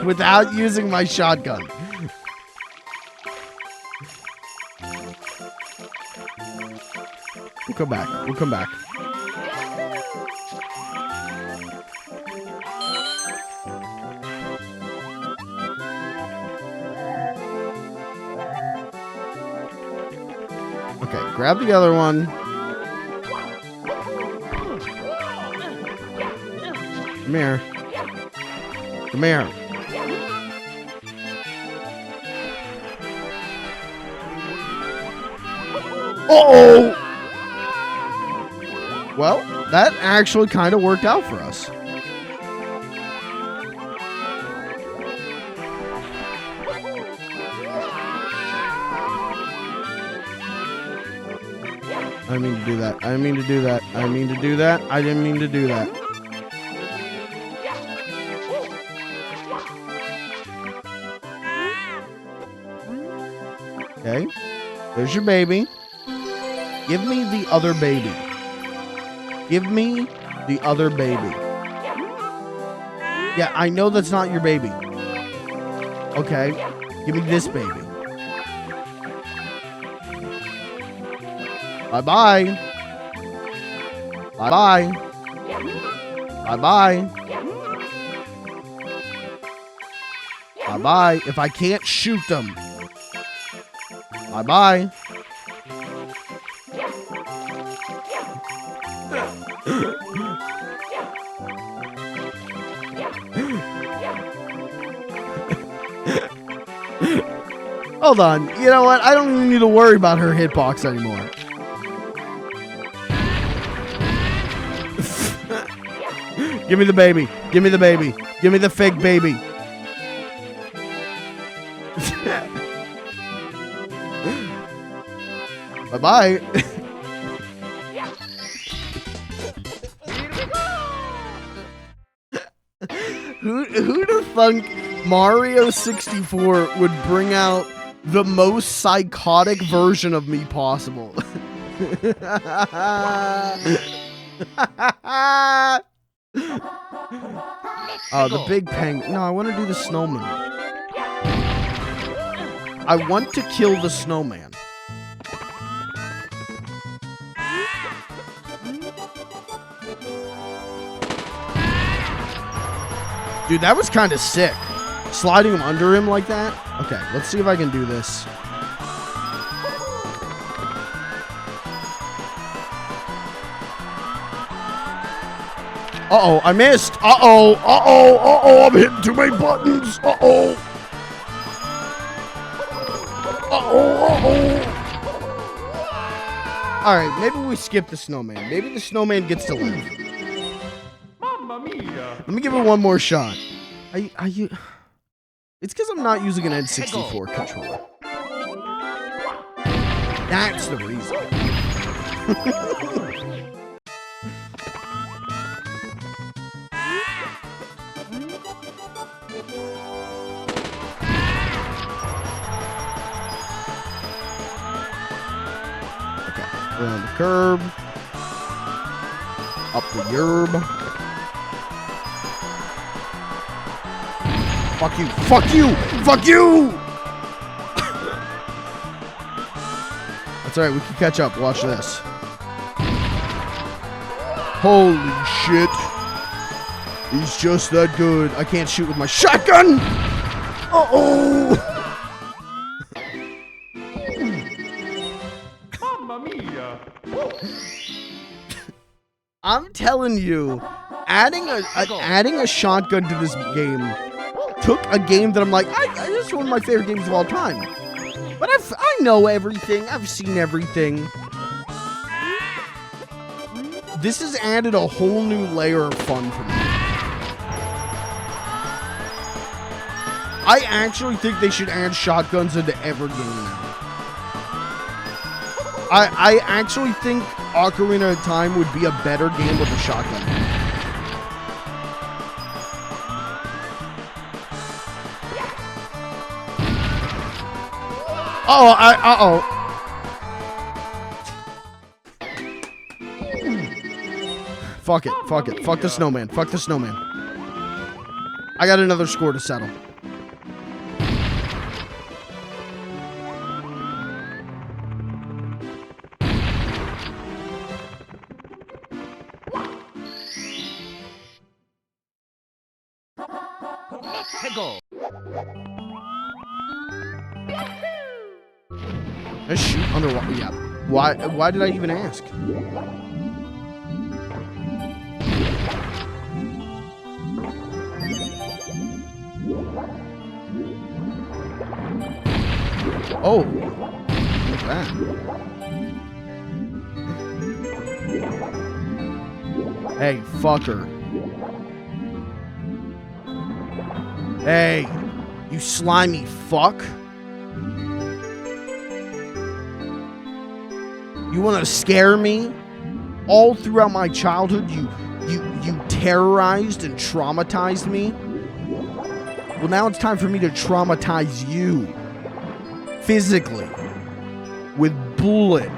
Without using my shotgun. We'll come back. We'll come back. Okay, grab the other one. Come here. Come here. Uh-oh! Well, that actually kind of worked out for us. I didn't mean to do that. I didn't mean to do that. I didn't mean to do that. I didn't mean to do that. Okay. There's your baby. Give me the other baby. Give me the other baby. Yeah, I know that's not your baby. Okay. Give me this baby. Bye-bye. Bye-bye. Bye-bye. Bye-bye. If I can't shoot them. Bye-bye. Hold on. You know what? I don't even need to worry about her hitbox anymore. Give me the baby. Give me the baby. Give me the fake baby. Bye-bye. Who'd have thunk Mario 64 would bring out the most psychotic version of me possible? Oh, the big penguin. No, I want to do the snowman. I want to kill the snowman. Dude, that was kind of sick. Sliding him under him like that. Okay, let's see if I can do this. Uh-oh, I missed. Uh-oh, uh-oh, uh-oh, I'm hitting too many buttons. Uh-oh. Uh-oh, uh-oh. All right, maybe we skip the snowman. Maybe the snowman gets to live. Mamma mia. Let me give it one more shot. Are you? It's because I'm not using an N64 controller. That's the reason. Okay, around the curb. Up the yerb. Fuck you! Fuck you! Fuck you! That's alright, we can catch up. Watch this. Holy shit. He's just that good. I can't shoot with my shotgun! Uh-oh! Mamma mia. I'm telling you, adding a shotgun to this game took a game that I'm like, this is one of my favorite games of all time. But I know everything. I've seen everything. This has added a whole new layer of fun for me. I actually think they should add shotguns into every game now. I actually think Ocarina of Time would be a better game with a shotgun. Uh-oh. Fuck it. Fuck it. Fuck the snowman. Fuck the snowman. I got another score to settle. Let's shoot underwater. Yeah. Why did I even ask? Oh. Look at that. Hey, fucker. Hey, you slimy fuck. You want to scare me? All throughout my childhood, you terrorized and traumatized me. Well, now it's time for me to traumatize you. Physically. With bullet.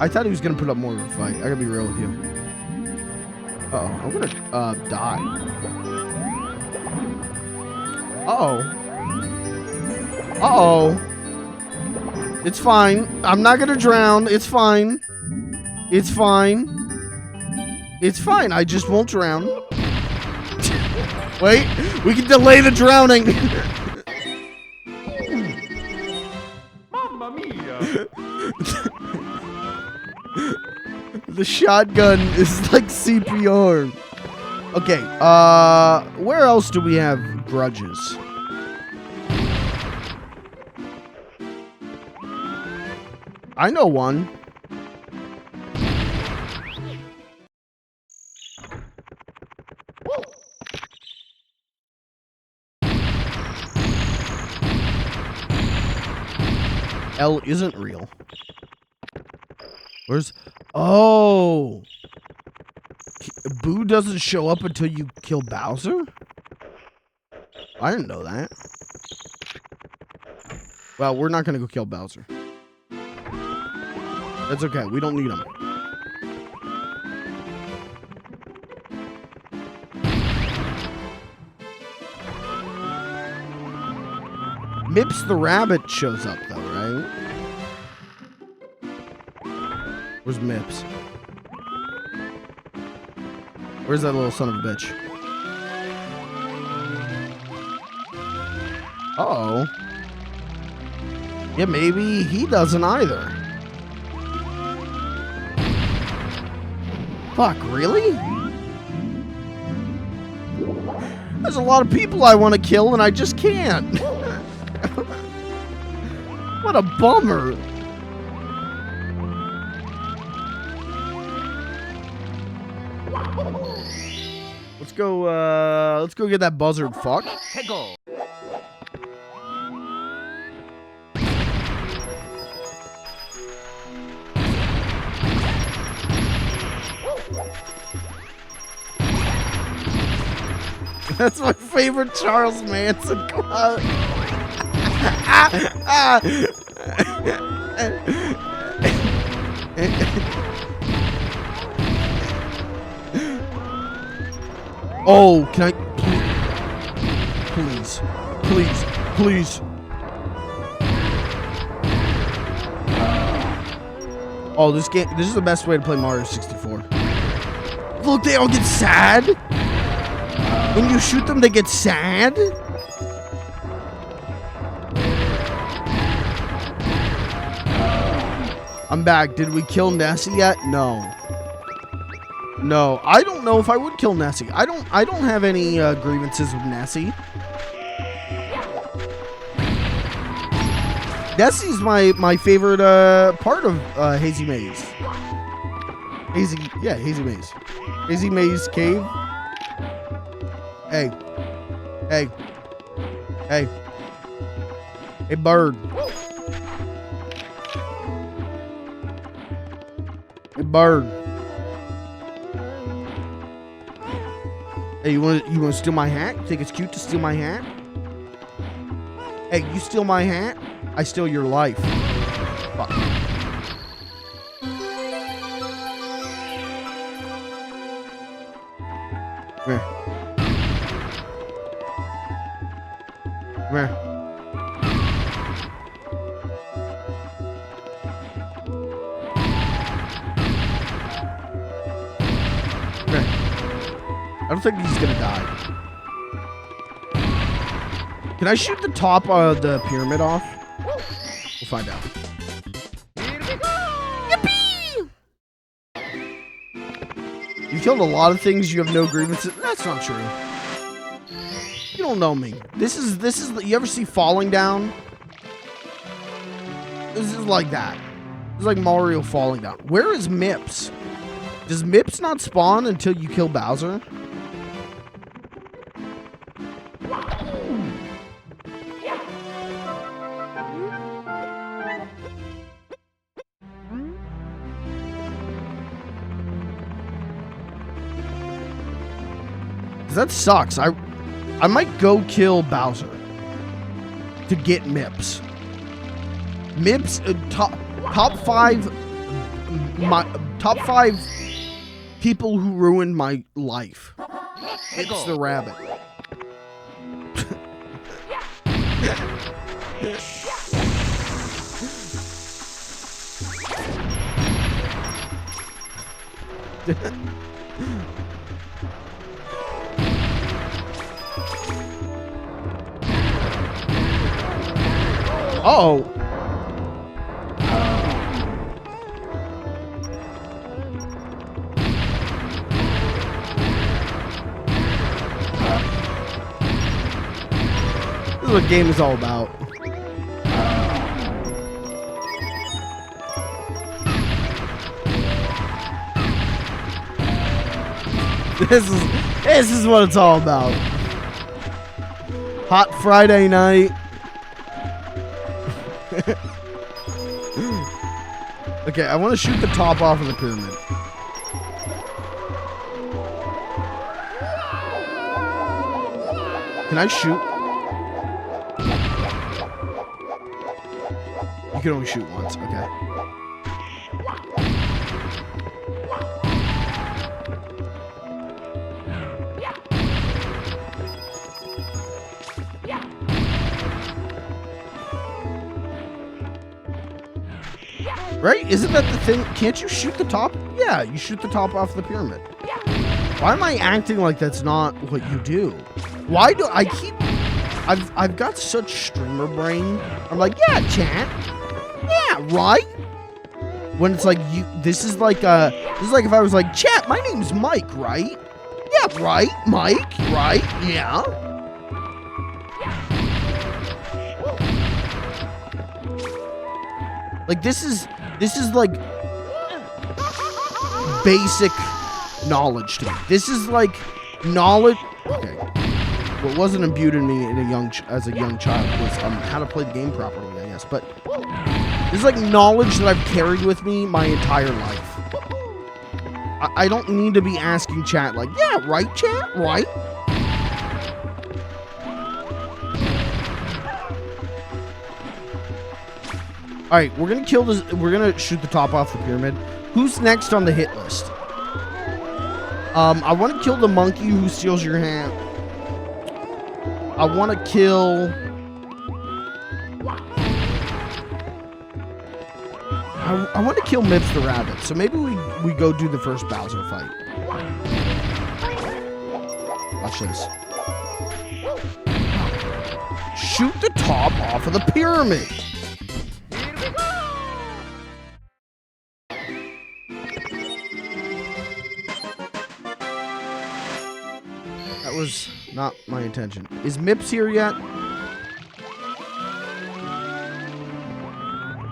I thought he was going to put up more of a fight. I got to be real with you. Uh-oh. I'm going to die. Uh-oh. Uh-oh. It's fine. I'm not gonna drown. It's fine. It's fine. It's fine. I just won't drown. Wait. We can delay the drowning. Mamma mia. The The shotgun is like CPR. Okay, where else do we have grudges? I know one. L isn't real. Where's... Oh! Boo doesn't show up until you kill Bowser? I didn't know that. Well, we're not gonna go kill Bowser. That's okay, we don't need him. Mips the rabbit shows up though, right? Where's Mips? Where's that little son of a bitch? Uh-oh. Yeah, maybe he doesn't either. Fuck, really? There's a lot of people I want to kill and I just can't. What a bummer. Let's go get that buzzard fuck. That's my favorite Charles Manson quote. Oh, can I please, please, please. Oh, this is the best way to play Mario 64. Look, they all get sad. When you shoot them, they get sad. I'm back. Did we kill Nessie yet? No. No, I don't know if I would kill Nessie. I don't have any grievances with Nessie. Nessie's my favorite part of Hazy Maze. Hazy Maze. Hazy Maze Cave. Hey. Hey. Hey. Hey, bird. Hey, bird. Hey, you want to steal my hat? You think it's cute to steal my hat? Hey, you steal my hat, I steal your life. Fuck. Come here. Come here. Come here. I don't think he's gonna die. Can I shoot the top of the pyramid off? We'll find out. Here we go! Yippee! You killed a lot of things. You have no grievances. That's not true. You don't know me. This is. You ever see Falling Down? This is like that. This is like Mario falling down. Where is Mips? Does Mips not spawn until you kill Bowser? That sucks. I might go kill Bowser to get Mips. Mips top 5 top 5 people who ruined my life. It's the rabbit. Uh-oh. what the game is all about. This is what it's all about. Hot Friday night. Okay, I want to shoot the top off of the pyramid. Can I shoot? You can only shoot once, okay. Right? Isn't that the thing? Can't you shoot the top? Yeah, you shoot the top off the pyramid. Why am I acting like that's not what you do? Why do I keep... I've got such streamer brain. I'm like, yeah, chat. Yeah, right? When it's like, this is like if I was like, chat, my name's Mike, right? Yeah, right, Mike, right? Yeah. Like, this is like basic knowledge to me. This is like knowledge. Okay. What wasn't imbued in me as a young child was how to play the game properly, I guess. But this is like knowledge that I've carried with me my entire life. I don't need to be asking chat like, yeah, right, chat, right? All right, we're gonna kill this. We're gonna shoot the top off the pyramid. Who's next on the hit list? I want to kill the monkey who steals your hand. I want to kill. I want to kill Mips the rabbit. So maybe we go do the first Bowser fight. Watch this. Shoot the top off of the pyramid. That was not my intention. Is Mips here yet?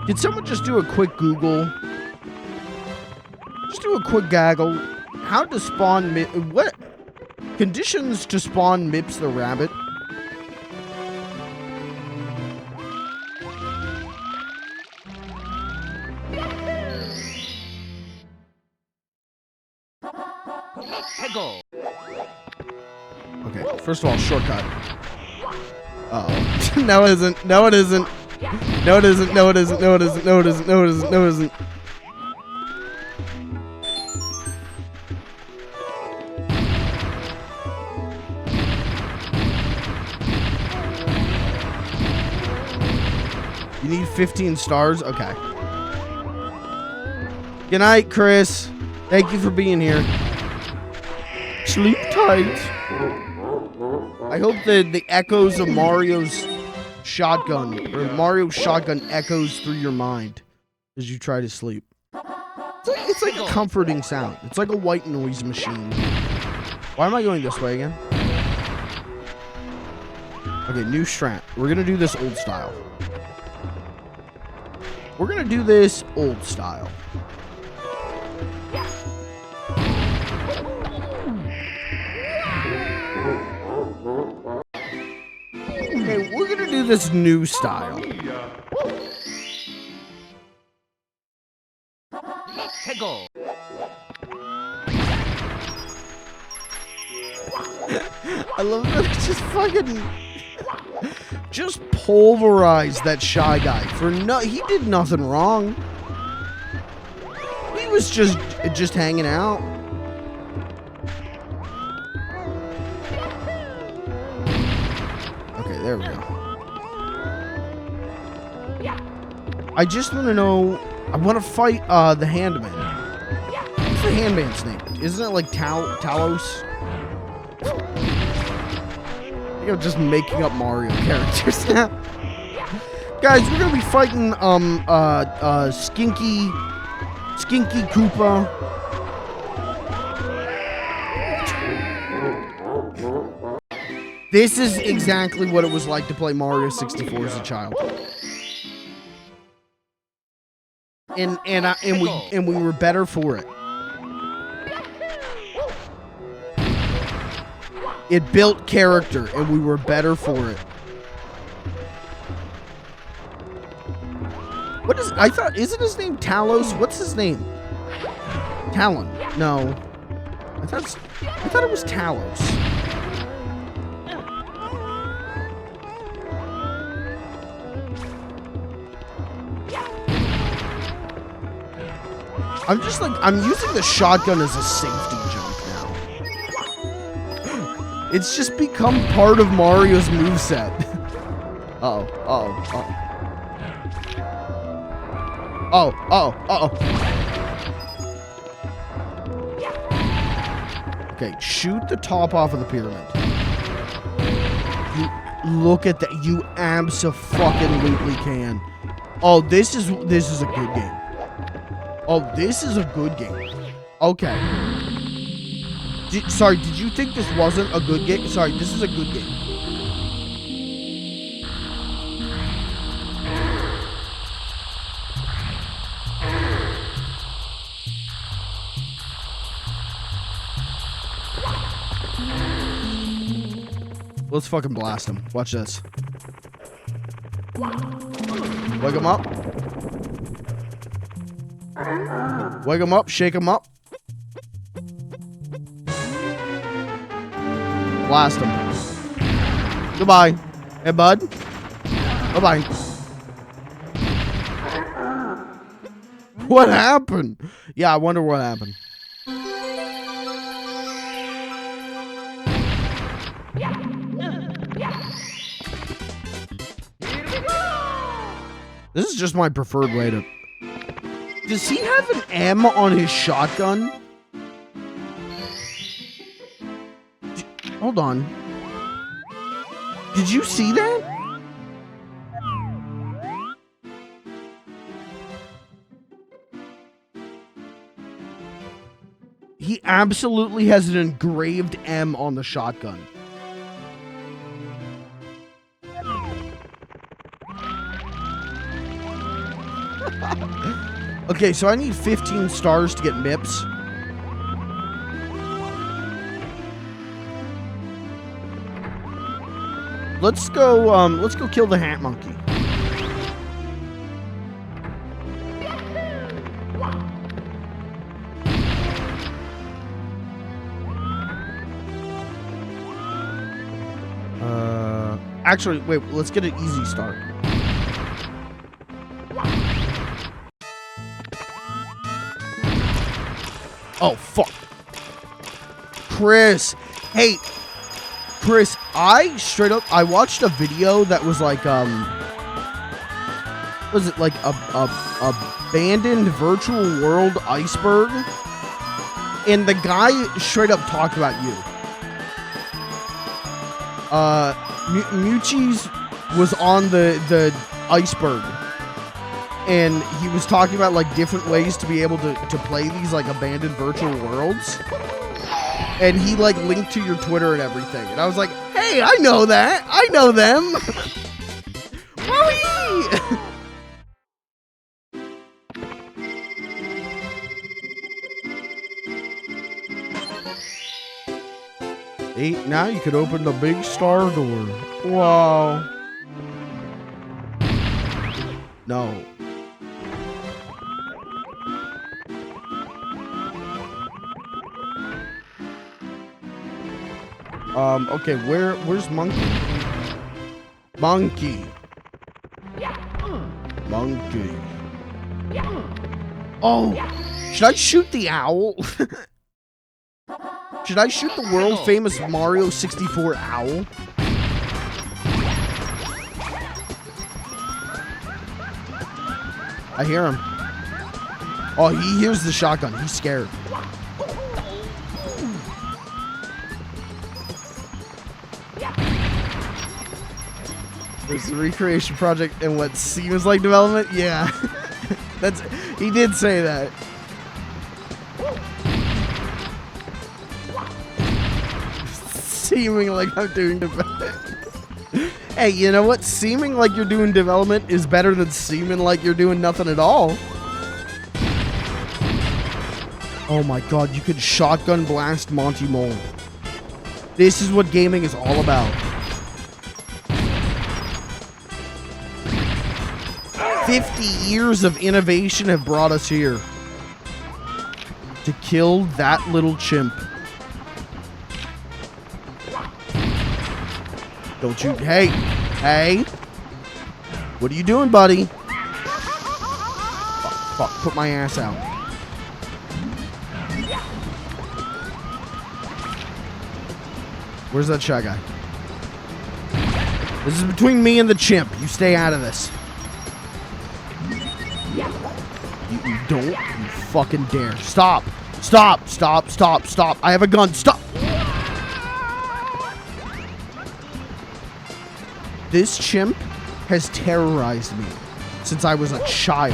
Did someone just do a quick Google? Just do a quick gaggle. How to spawn what? Conditions to spawn Mips the rabbit? Okay, first of all, shortcut. Uh-oh. No, it isn't. No, it isn't. No, it isn't. No, it isn't. No, it isn't. No, it isn't. No, it isn't. No, it isn't. You need 15 stars? Okay. Good night, Chris. Thank you for being here. Sleep tight. I hope the echoes of Mario's shotgun, or Mario's shotgun echoes through your mind as you try to sleep. It's like a comforting sound. It's like a white noise machine. Why am I going this way again? Okay, new strat. We're gonna do this old style. We're gonna do this old style. Okay, we're gonna do this new style. I love that it just fucking just pulverized that Shy Guy for he did nothing wrong. He was just hanging out. Okay, there we go. I just want to know. I want to fight the Handman. What's the Handman's name? Isn't it like Talos? I think I'm just making up Mario characters now. Guys, we're gonna be fighting Skinky Koopa. This is exactly what it was like to play Mario 64 as a child. And we were better for it. It built character, and we were better for it. What is? I thought, isn't his name Talos? What's his name? Talon? No. I thought it was Talos. I'm just like, I'm using the shotgun as a safety jump now. It's just become part of Mario's moveset. Uh-oh, uh-oh, uh-oh. Okay, shoot the top off of the pyramid. You look at that. You abso-fucking-lutely can. Oh, this is a good game. Oh, this is a good game. Okay. Sorry, did you think this wasn't a good game? Sorry, this is a good game. Let's fucking blast him. Watch this. Wake him up. Wake him up. Shake him up. Blast him. Goodbye. Hey, bud. Bye-bye. What happened? Yeah, I wonder what happened. This is just my preferred way to... Does he have an M on his shotgun? Hold on. Did you see that? He absolutely has an engraved M on the shotgun. Okay, so I need 15 stars to get MIPS. Let's go kill the hat monkey. Actually, wait, let's get an easy start. Oh, fuck. Chris. Hey, Chris, I watched a video that was like, was it like a abandoned virtual world iceberg? And the guy straight up talked about you. Muchis was on the iceberg. And he was talking about like different ways to be able to play these like abandoned virtual worlds. And he like linked to your Twitter and everything. And I was like, hey, I know that. I know them. Wowie! Now you could open the big star door. Wow. No. Okay, where's Monkey? Monkey. Monkey. Oh, should I shoot the owl? Should I shoot the world famous Mario 64 owl? I hear him. Oh, he hears the shotgun. He's scared. There's a recreation project and what seems like development? Yeah. He did say that. Seeming like I'm doing development. Hey, you know what? Seeming like you're doing development is better than seeming like you're doing nothing at all. Oh my god, you could shotgun blast Monty Mole. This is what gaming is all about. 50 years of innovation have brought us here. To kill that little chimp. Don't you... Hey! Hey! What are you doing, buddy? Fuck, put my ass out. Where's that shy guy? This is between me and the chimp. You stay out of this. You don't you fucking dare. Stop. Stop. Stop. Stop. Stop. I have a gun. Stop. This chimp has terrorized me since I was a child.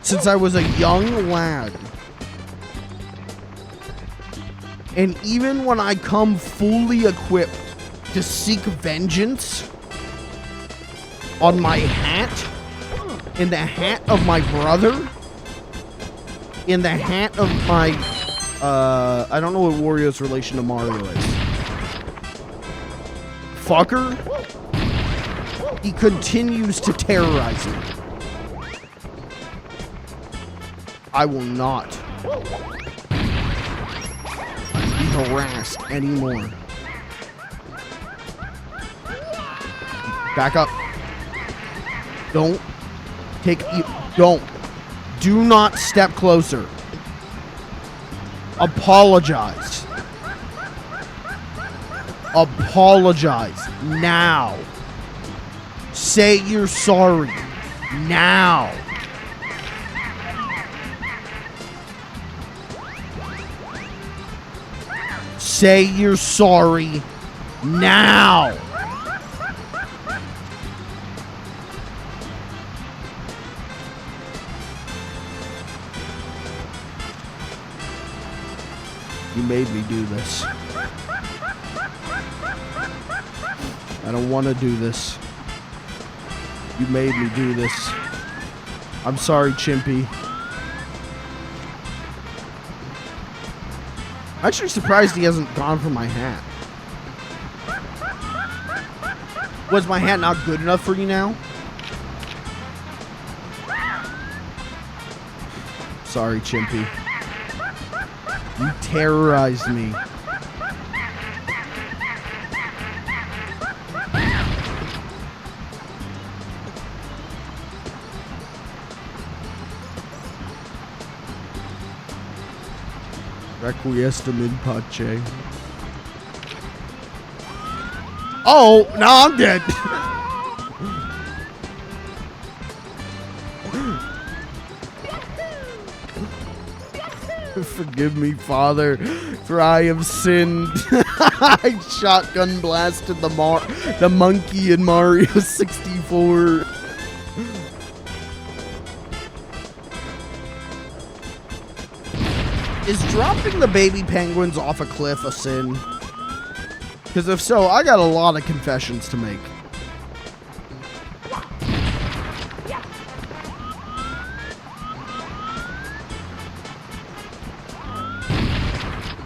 Since I was a young lad. And even when I come fully equipped to seek vengeance on my hat, in the hat of my brother, in the hat of my, I don't know what Wario's relation to Mario is. Fucker, he continues to terrorize me. I will not be harassed anymore. Back up. Don't take you. Don't. Do not step closer. Apologize. Apologize now. Say you're sorry now. Say you're sorry now. You made me do this. I don't want to do this. You made me do this. I'm sorry, Chimpy. I'm actually surprised he hasn't gone for my hat. Was my hat not good enough for you now? Sorry, Chimpy. You terrorized me. Requiescem in pace. Oh, no, I'm dead. Forgive me, Father, for I have sinned. I shotgun blasted the monkey in Mario 64. Is dropping the baby penguins off a cliff a sin? Because if so, I got a lot of confessions to make.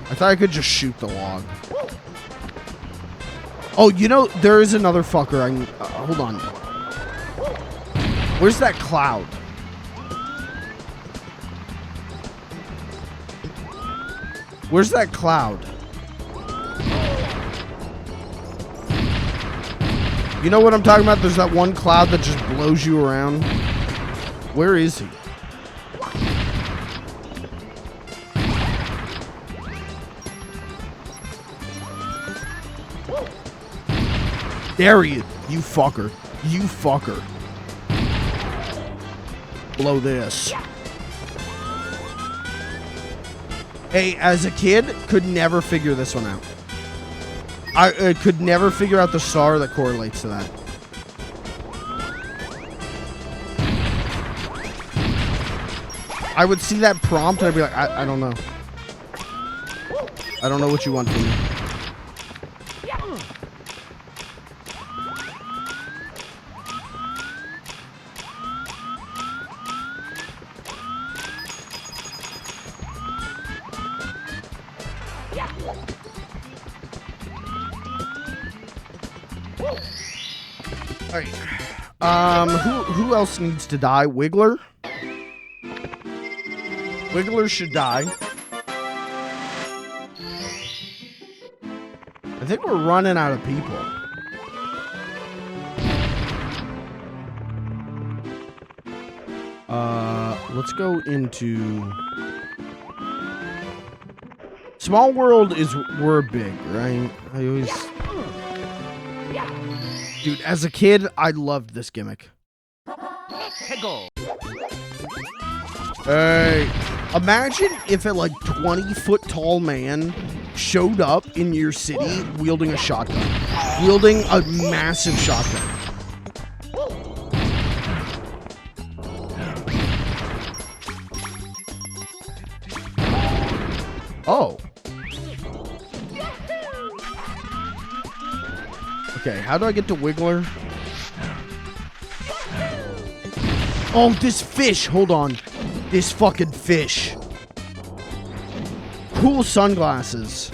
I thought I could just shoot the log. Oh, you know, there is another fucker. Hold on. Where's that cloud? Where's that cloud? You know what I'm talking about? There's that one cloud that just blows you around. Where is he? There he is. You fucker. You fucker. Blow this. Hey, as a kid, could never figure this one out. I could never figure out the star that correlates to that. I would see that prompt and I'd be like, I don't know. I don't know what you want from me. Alright. Who else needs to die? Wiggler? Wiggler should die. I think we're running out of people. Let's go into... Small World is... We're big, right? I always... Dude, as a kid, I loved this gimmick. Hey, imagine if a like 20-foot tall man showed up in your city wielding a shotgun. Wielding a massive shotgun. Oh. Okay, how do I get to Wiggler? Oh, this fish! Hold on. This fucking fish. Cool sunglasses.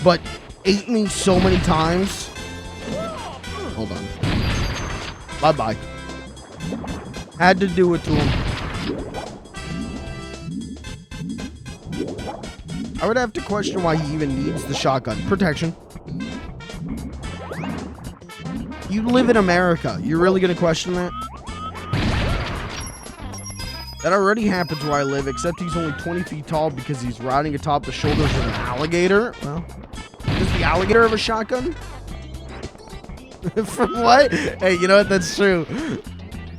But ate me so many times. Hold on. Bye-bye. Had to do it to him. I would have to question why he even needs the shotgun. Protection. You live in America. You're really going to question that? That already happens where I live, except he's only 20 feet tall because he's riding atop the shoulders of an alligator. Well, does the alligator have a shotgun? From what? Hey, you know what? That's true.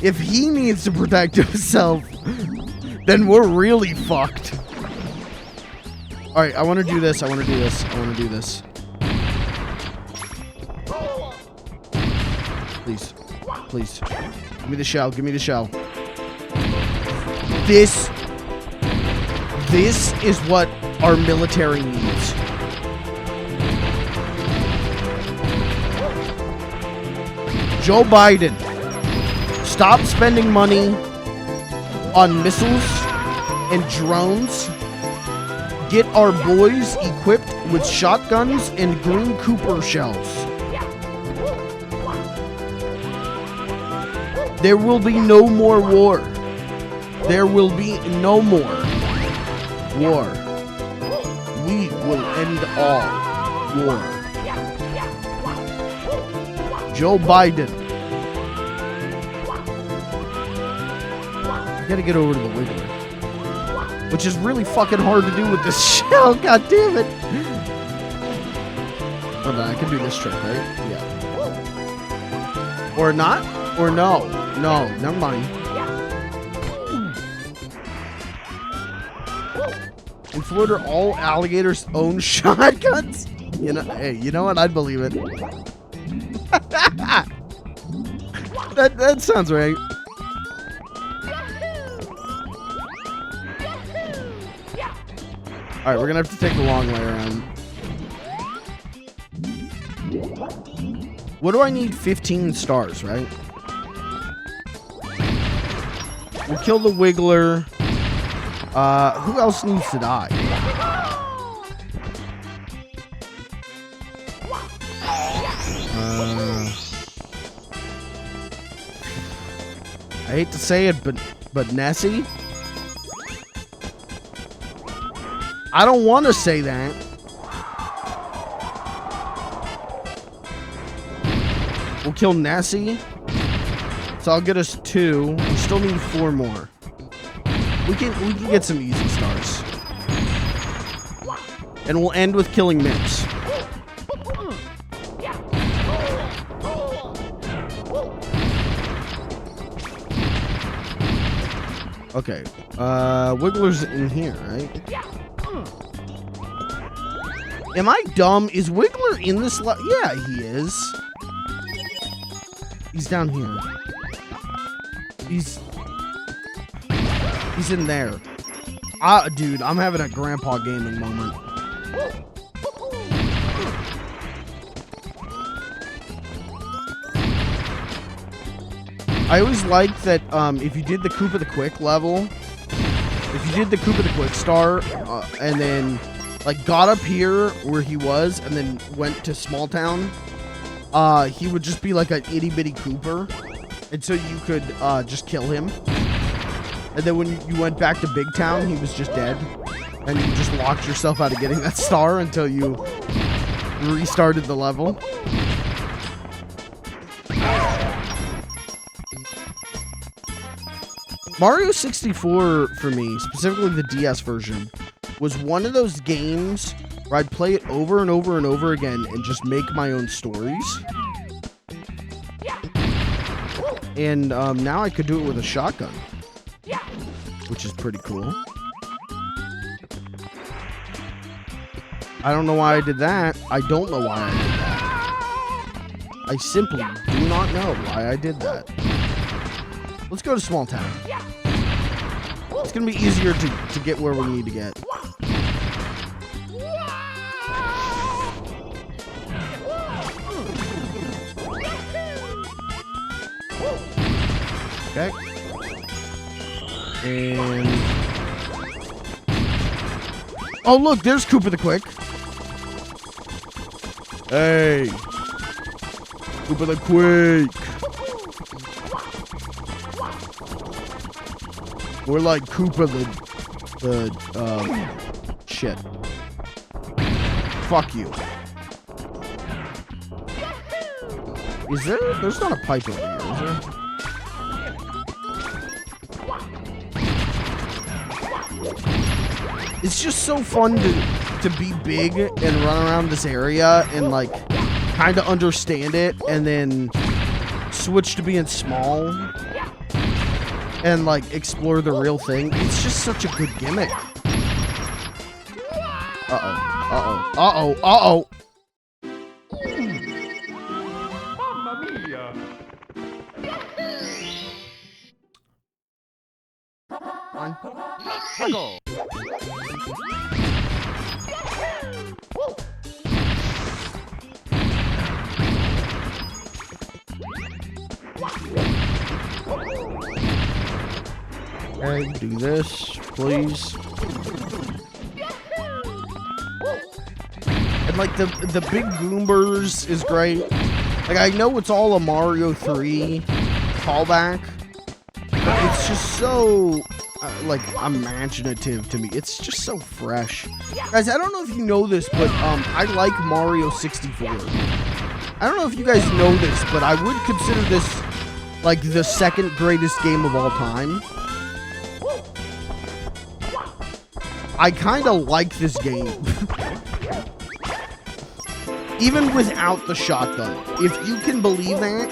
If he needs to protect himself, then we're really fucked. Alright, I want to do this. I want to do this. I want to do this. Please. Please. Give me the shell. Give me the shell. This is what our military needs. Joe Biden, stop spending money on missiles and drones. Get our boys equipped with shotguns and green Cooper shells. There will be no more war. There will be no more war. We will end all war. Joe Biden. I gotta get over to the Wiggler. Which is really fucking hard to do with this shell. God damn it. Hold on, I can do this trick, right? Yeah. Or not? Or no? No, never mind. In Florida, all alligators own shotguns? You know, hey, you know what? I'd believe it. That sounds right. Alright, we're gonna have to take the long way around. What do I need? 15 stars, right? We'll kill the Wiggler. Who else needs to die? I hate to say it, but Nessie? I don't want to say that. We'll kill Nessie. So I'll get us 2. We still need 4 more. We can get some easy stars. And we'll end with killing Mips. Okay. Wiggler's in here, right? Am I dumb? Is Wiggler in this? Yeah, he is. He's down here. He's in there. Dude, I'm having a grandpa gaming moment. I always liked that if you did the Coop of the Quick level, if you did the Koopa the Quick Star, and then like got up here where he was, and then went to Small Town, he would just be like an itty bitty Kooper, and so you could just kill him. And then when you went back to Big Town, he was just dead, and you just locked yourself out of getting that star until you restarted the level. Mario 64, for me, specifically the DS version, was one of those games where I'd play it over and over and over again and just make my own stories. And now I could do it with a shotgun, which is pretty cool. I don't know why I did that. I don't know why I did that. I simply do not know why I did that. Let's go to Small Town. It's gonna be easier to get where we need to get. Okay. And oh look, there's Koopa the Quick. Hey, Koopa the Quick. We're like Koopa the shit. Fuck you. Is there? There's not a pipe over here, is there? It's just so fun to be big and run around this area and like kind of understand it, and then switch to being small and like explore the real thing. It's just such a good gimmick. Uh-oh. Mamma mia! Go. Hey, do this, please. And like the big Goombers is great. Like I know it's all a Mario 3 callback, but it's just so like imaginative to me. It's just so fresh. Guys, I don't know if you know this, but I like Mario 64. I don't know if you guys know this, but I would consider this like the second greatest game of all time. I kind of like this game. Even without the shotgun. If you can believe that,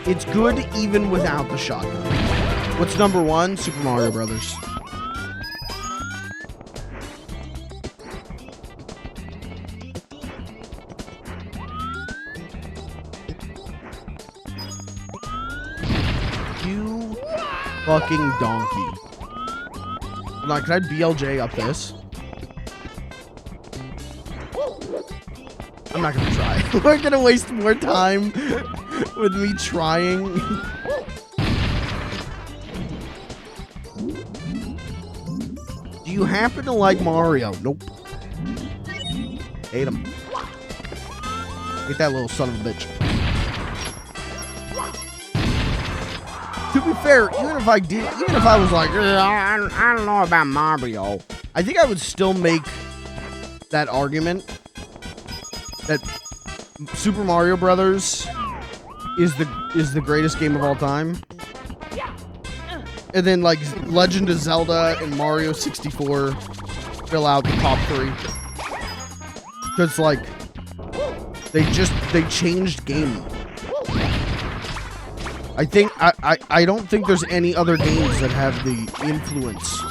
it's good even without the shotgun. What's number one? Super Mario Brothers. You fucking donkey. Hold on, can I BLJ up this? I'm not gonna try. We're gonna waste more time with me trying. Do you happen to like Mario? Nope. Hate him. Hate that little son of a bitch. To be fair, even if I was like, I don't know about Mario, I think I would still make that argument that Super Mario Brothers is the greatest game of all time. And then like Legend of Zelda and Mario 64 fill out the top 3. Cause like they changed gaming. I don't think there's any other games that have the influence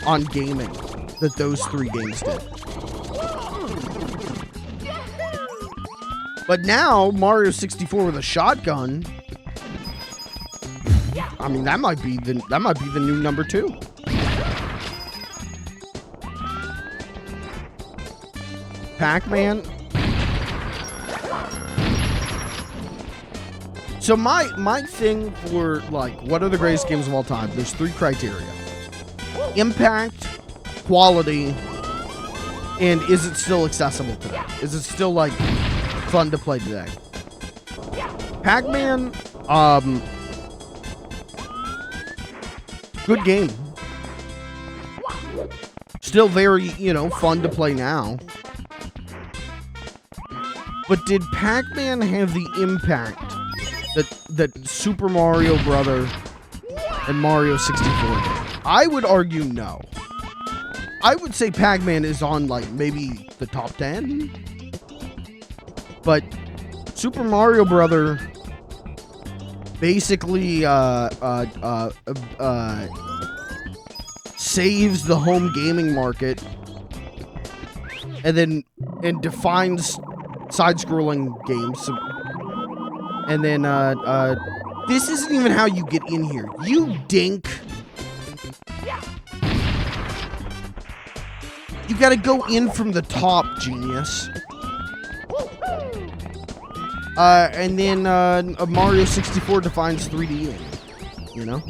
on gaming that those 3 games did. But now Mario 64 with a shotgun, I mean that might be the new number 2. Pac-Man. So my thing for, like, what are the greatest games of all time? There's 3 criteria. Impact, quality, and is it still accessible today? Is it still, like, fun to play today? Pac-Man, good game. Still very, you know, fun to play now. But did Pac-Man have the impact that Super Mario Brother and Mario 64 did? I would argue no. I would say Pac-Man is on, like, maybe the top 10. But Super Mario Brother basically saves the home gaming market and defines side-scrolling games. And then this isn't even how you get in here. You dink. You gotta go in from the top, genius. And then Mario 64 defines 3D, you know?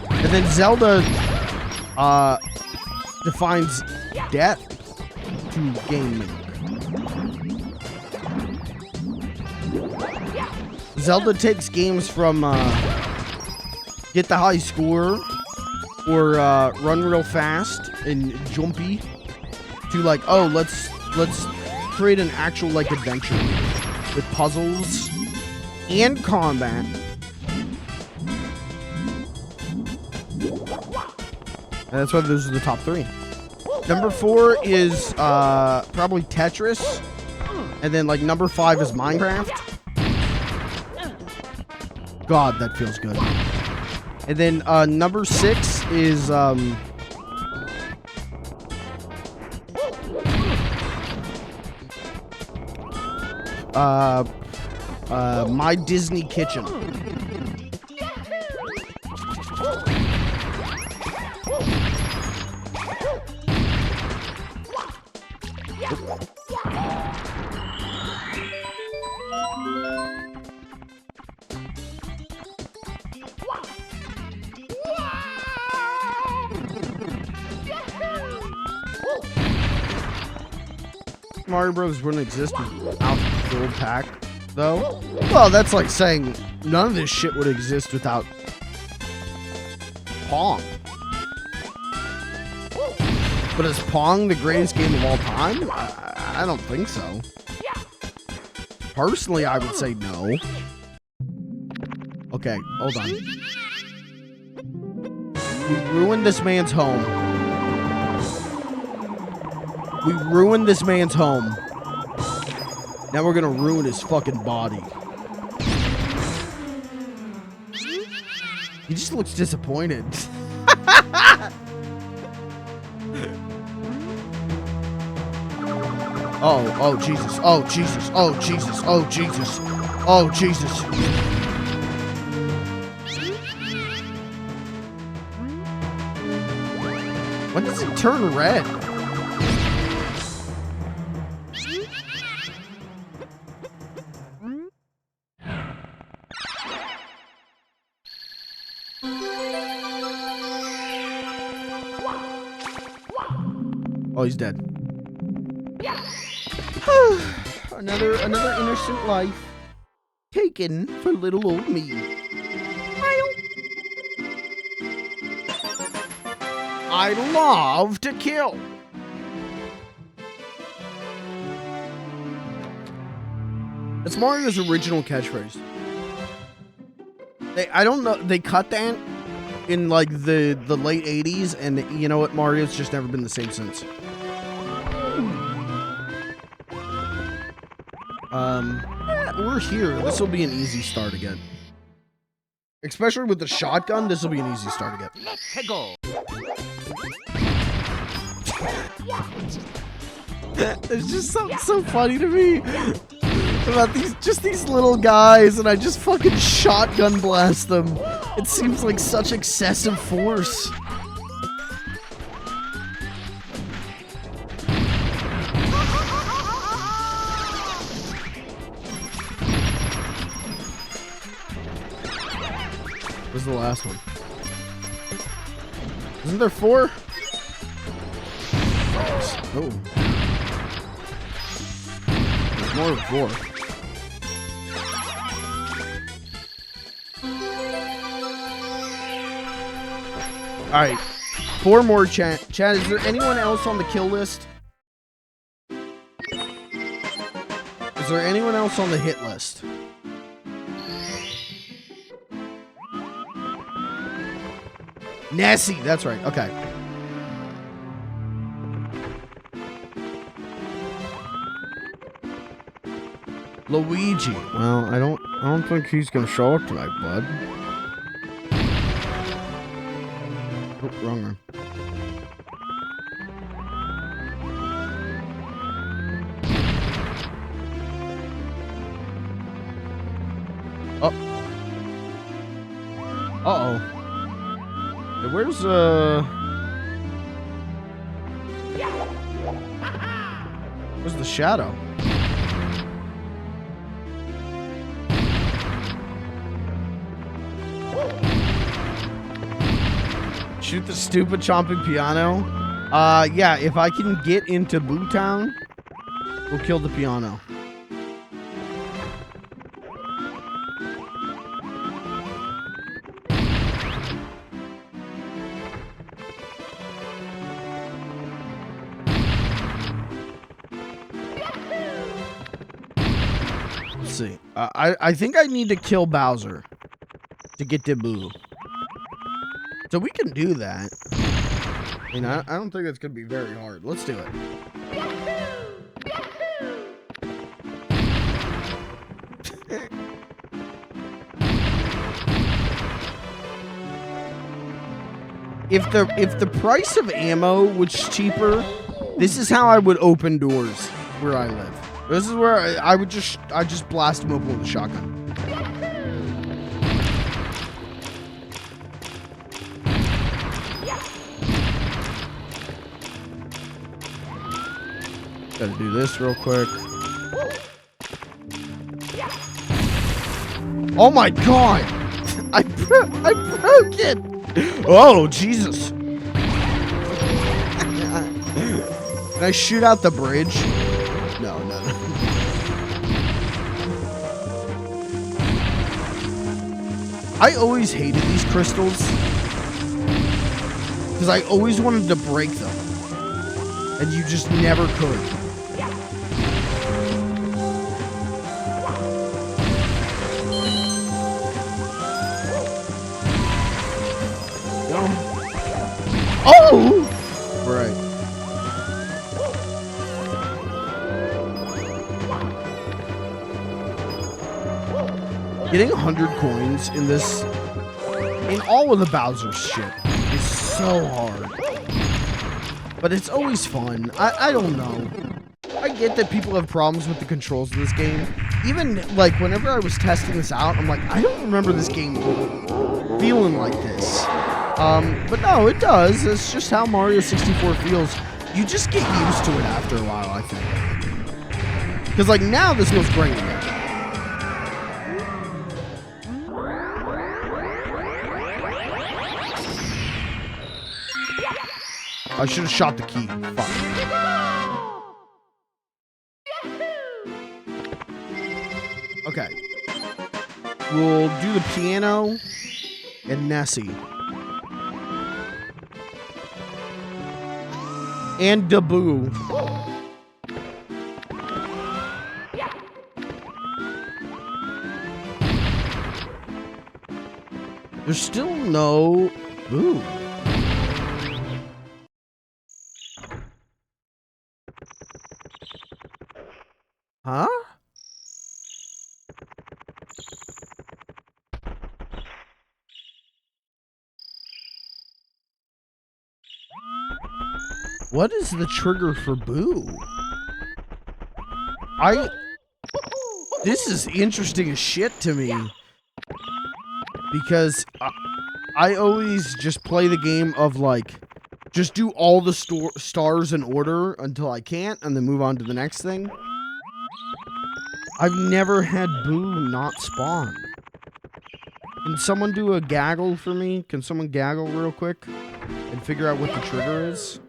And then Zelda defines depth to gaming. Zelda takes games from get the high score or run real fast and jumpy to, like, oh, let's create an actual, like, adventure with puzzles and combat. And that's why those are the top 3. Number 4 is probably Tetris. And then, like, number 5 is Minecraft. God, that feels good. And then number 6 is My Disney Kitchen. Mario Bros. Wouldn't exist without the old pack, though. Well, that's like saying none of this shit would exist without Pong. But is Pong the greatest game of all time? I don't think so. Personally, I would say no. Okay, hold on. We ruined this man's home. We ruined this man's home. Now we're gonna ruin his fucking body. He just looks disappointed. Oh Jesus, oh Jesus, oh Jesus, oh Jesus, oh Jesus. When does it turn red? Oh, he's dead. another innocent life taken for little old me. I love to kill. That's Mario's original catchphrase. I don't know. They cut that in like the late 80s, and you know what? Mario's just never been the same since. We're here. This will be an easy start again. Especially with the shotgun, this will be an easy start again. Let's go. There's just something so funny to me about these little guys, and I just fucking shotgun blast them. It seems like such excessive force. Where's the last one? Isn't there 4? Oh. There's more than 4. Alright. 4 more, chat. Chat, is there anyone else on the kill list? Is there anyone else on the hit list? Nessie, that's right. Okay. Luigi. Well, I don't think he's gonna show up tonight, bud. Oh, wrong one. Oh. Uh-oh. Hey, where's the shadow? Shoot the stupid chomping piano. Yeah, if I can get into Boo Town, we'll kill the piano. Let's see. I think I need to kill Bowser to get to Boo. So we can do that. I mean, I don't think it's going to be very hard. Let's do it. If the price of ammo was cheaper, this is how I would open doors where I live. This is where I just blast them open with a shotgun. Gotta do this real quick. Oh my god! I broke it! Oh, Jesus. Can I shoot out the bridge? No. I always hated these crystals because I always wanted to break them. And you just never could. Oh! Right. Getting 100 coins in this, in all of the Bowser shit, is so hard. But it's always fun. I don't know. I get that people have problems with the controls of this game. Even, like, whenever I was testing this out, I'm like, I don't remember this game feeling like this. But no, it does. It's just how Mario 64 feels. You just get used to it after a while, I think. Because, like, now this feels great to me. I should have shot the key. Fuck. Okay. We'll do the piano and Nessie. And Daboo. There's still no Boo. Huh? What is the trigger for Boo? This is interesting as shit to me. Because I always just play the game of, like, just do all the stars in order until I can't and then move on to the next thing. I've never had Boo not spawn. Can someone do a gaggle for me? Can someone gaggle real quick and figure out what the trigger is?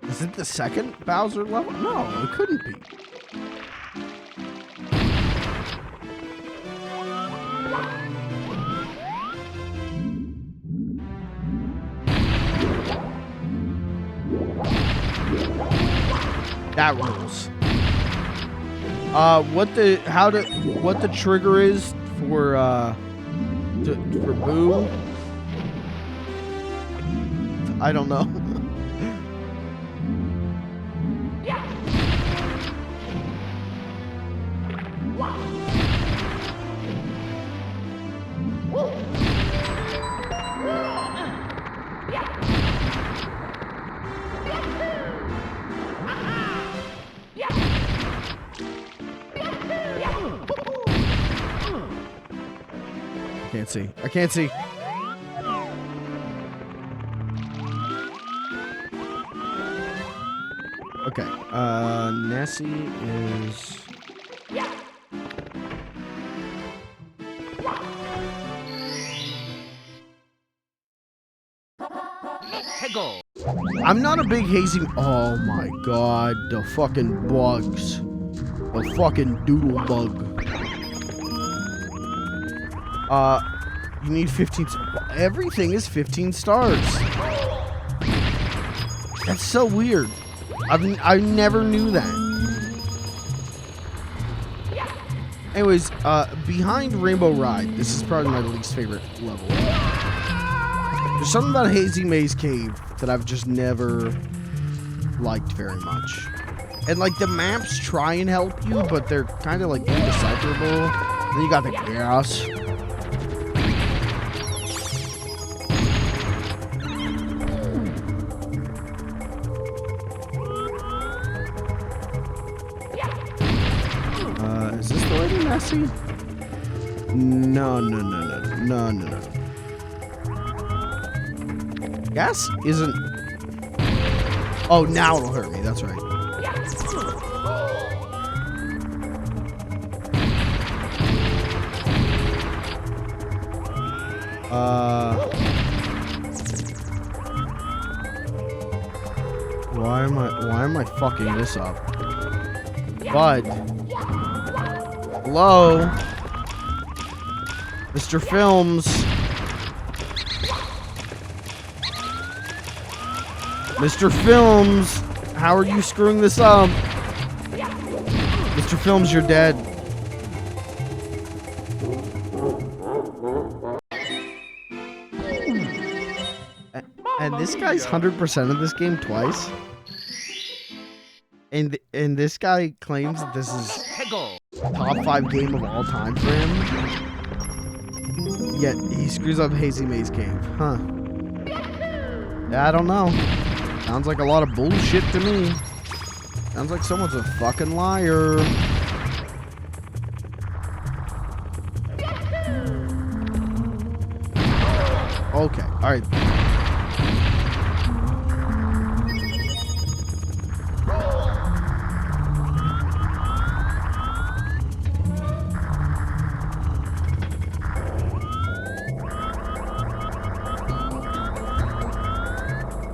Is it the second Bowser level? No, it couldn't be. That rules. What the trigger is for Boo? I don't know. I can't see. Okay. Nessie is. I'm not a big hazy. Oh my god, the fucking bugs. The fucking doodle bug. You need 15. Everything is 15 stars. That's so weird. I never knew that. Anyways, behind Rainbow Ride, this is probably my least favorite level. There's something about Hazy Maze Cave that I've just never liked very much. And like the maps try and help you, but they're kind of like indecipherable. Then you got the gas. Is this the lady Nessie? No. Gas isn't. Oh, now it'll hurt me. That's right. Why am I fucking this up? Bud. Hello? Mr. Films. Mr. Films, how are you screwing this up? Mr. Films, you're dead. And this guy's 100% of this game twice. And this guy claims that this is top 5 game of all time for him. Yet he screws up Hazy Maze Cave. Huh. Yeah, I don't know. Sounds like a lot of bullshit to me. Sounds like someone's a fucking liar. Okay, alright.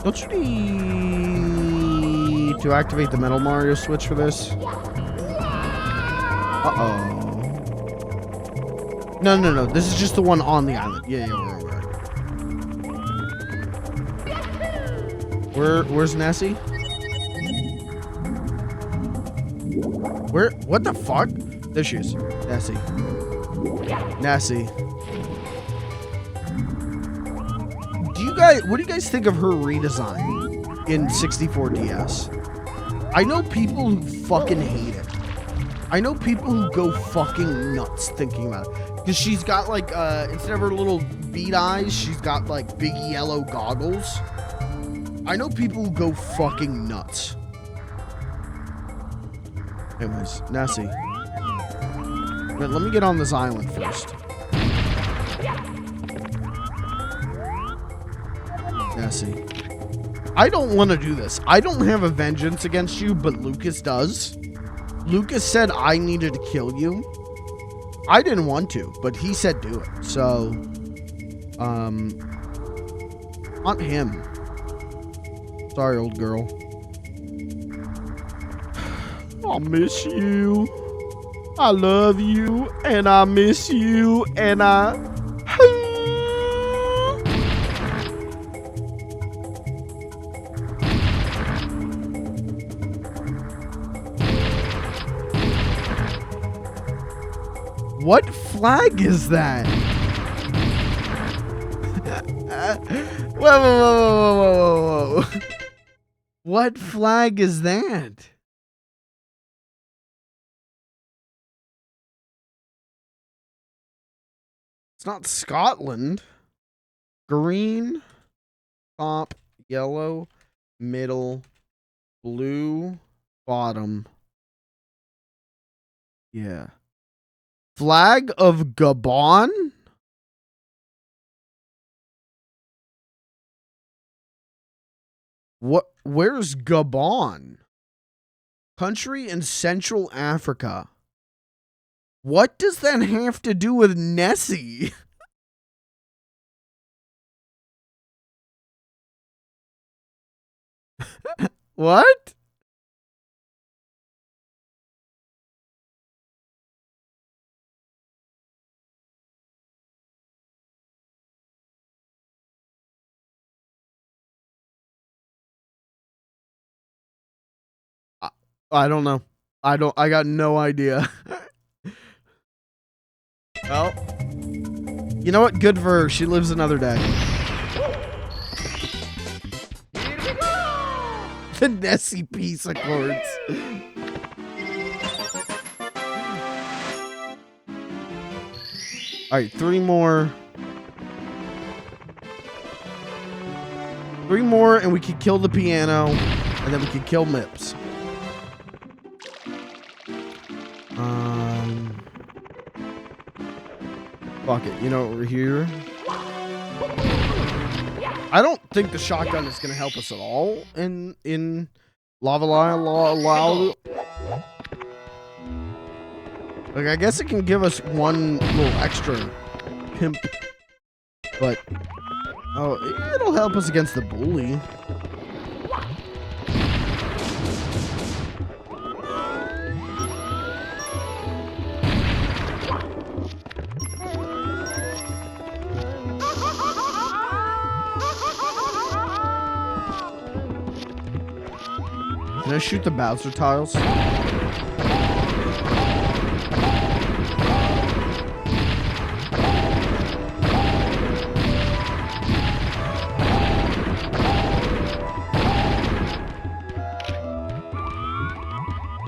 Don't you need to activate the Metal Mario switch for this? Uh-oh. No. This is just the one on the island. Yeah, we're right. Where's Nessie? What the fuck? There she is. Nessie. What do you guys think of her redesign in 64 DS? I know people who fucking hate it. I know people who go fucking nuts thinking about it. Because she's got like, instead of her little bead eyes, she's got like big yellow goggles. I know people who go fucking nuts. Anyways, Nessie. Let me get on this island first. Nessie. I don't want to do this. I don't have a vengeance against you, but Lucas does. Lucas said I needed to kill you. I didn't want to, but he said do it. So, not him. Sorry, old girl. I miss you. I love you, and I miss you, and I... What flag is that? Whoa. What flag is that? It's not Scotland. Green, top, yellow, middle, blue, bottom. Yeah. Flag of Gabon? What? Where's Gabon? Country in Central Africa. What does that have to do with Nessie? What? I don't know. I got no idea. Well, you know what? Good for her. She lives another day. The Nessie piece of chords. Alright, three more. Three more and we could kill the piano. And then we could kill Mips. Fuck it. You know what? We're here. I don't think the shotgun is going to help us at all in Lava. Like, I guess it can give us one little extra pimp, but oh, it'll help us against the bully. Can I shoot the Bowser tiles?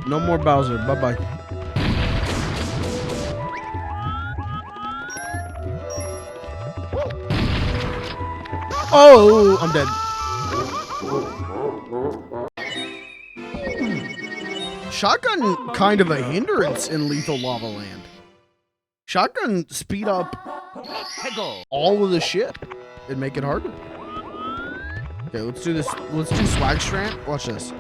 No more Bowser. Bye-bye. Oh, I'm dead. Shotgun kind of a hindrance in Lethal Lava Land. Shotgun speed up all of the shit and make it harder. Okay, let's do this. Let's do swag strand. Watch this.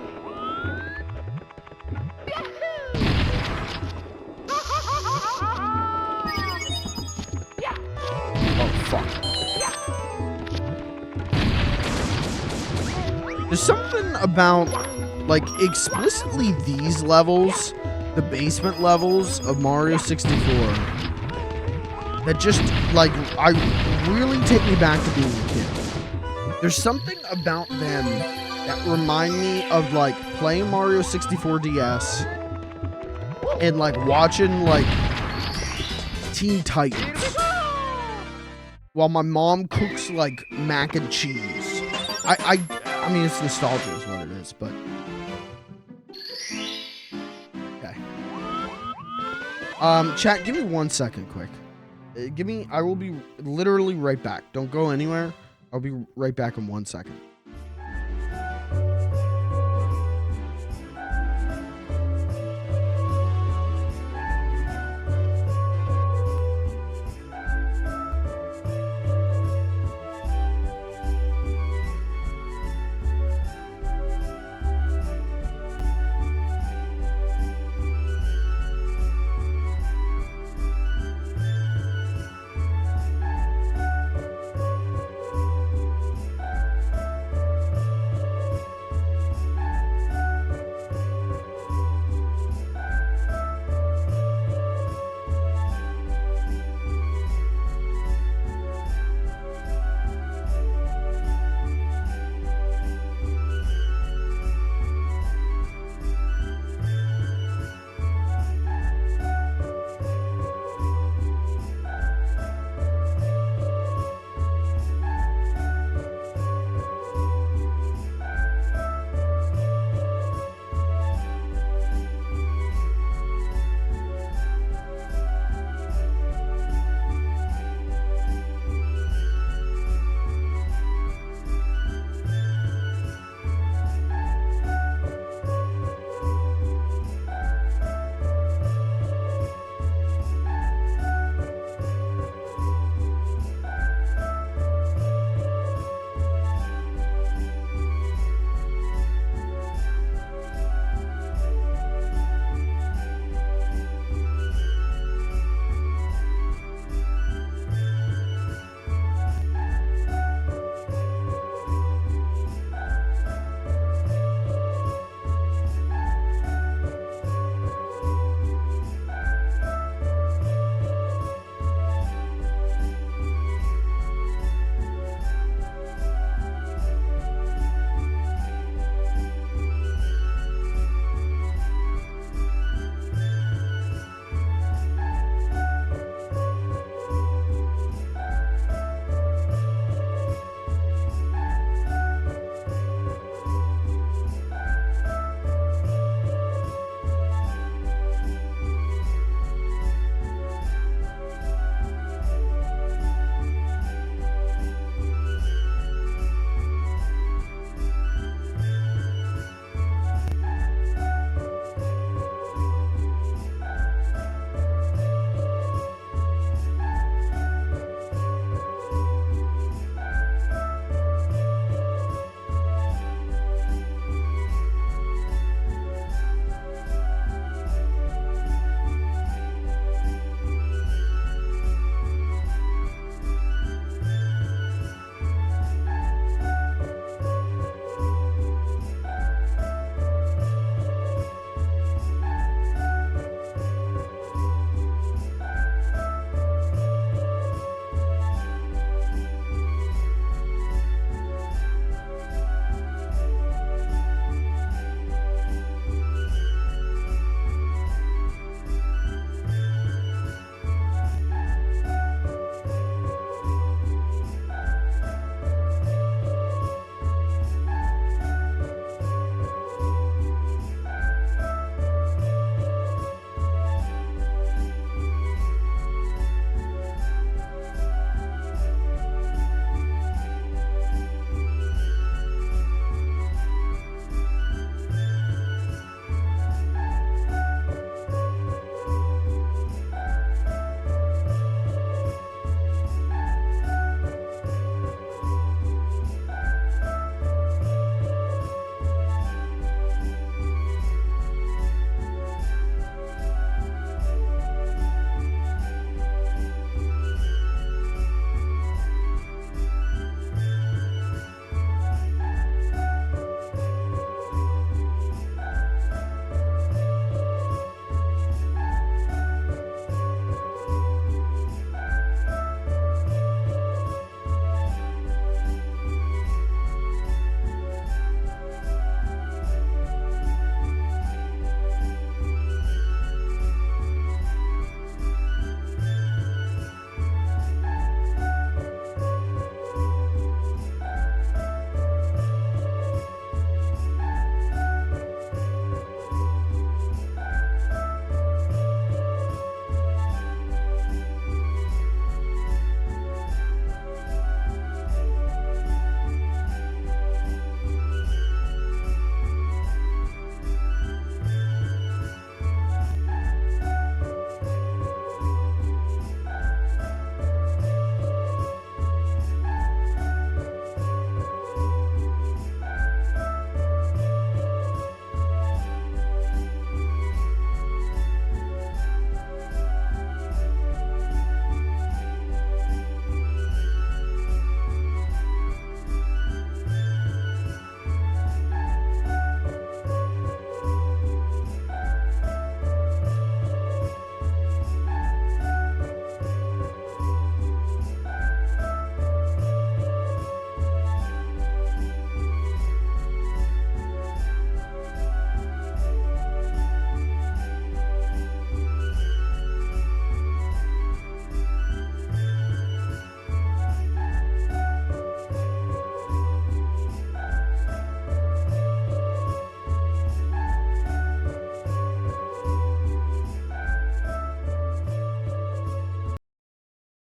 Oh, fuck. There's something about, like, explicitly these levels, the basement levels of Mario 64, that just, like, really take me back to being a kid. There's something about them that remind me of, like, playing Mario 64 DS and, like, watching, like, Teen Titans while my mom cooks, like, mac and cheese. I mean, it's nostalgia is what it is, but... Okay. Chat, give me 1 second, quick. I will be literally right back. Don't go anywhere. I'll be right back in 1 second.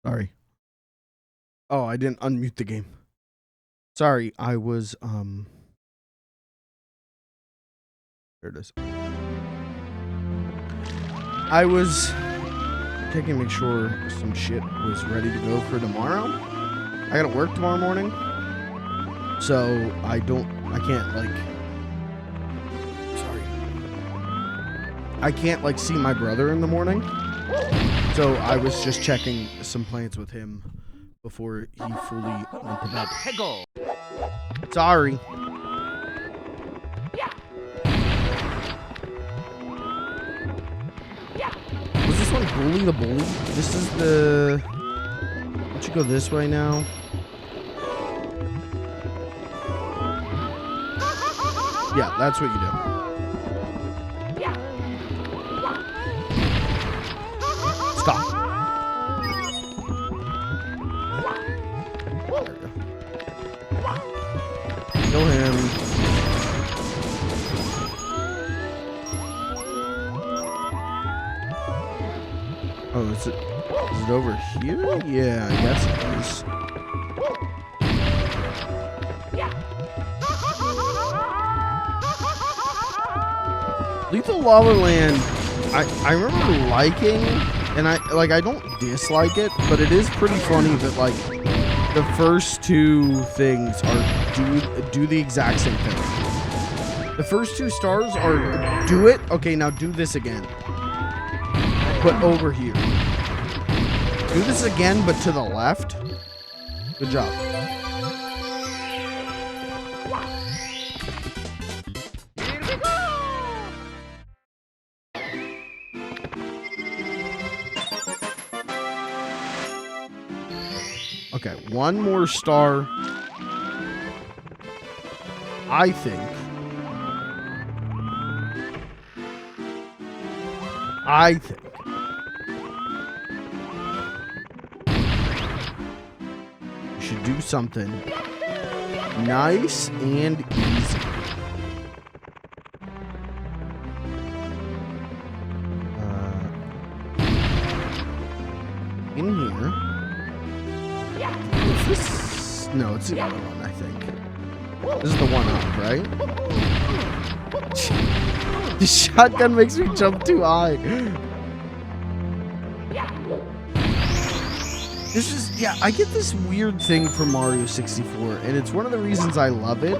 Sorry. Oh, I didn't unmute the game. Sorry, I was, there it is. I was checking to make sure some shit was ready to go for tomorrow. I gotta work tomorrow morning. So, I can't, like, sorry. I can't, like, see my brother in the morning. So, I was just checking some plans with him before he fully went to bed. Sorry. Was this one Bully the Bully? This is the... Don't you go this way now? Yeah, that's what you do. Stop. There we go. Kill him. Oh, is it over here? Yeah, I guess it is. Lethal Lava Land, I remember liking, and I don't dislike it, but it is pretty funny that, like, the first two things are do the exact same thing. The first 2 stars are do it. Okay, now do this again. But over here. Do this again, but to the left. Good job. Here we go! Okay, 1 more star. I think. You should do something nice and easy. In here. Is this? No, it's the other one, I think. This is the one up, right? The shotgun makes me jump too high. This is, yeah, I get this weird thing from Mario 64, and it's one of the reasons I love it,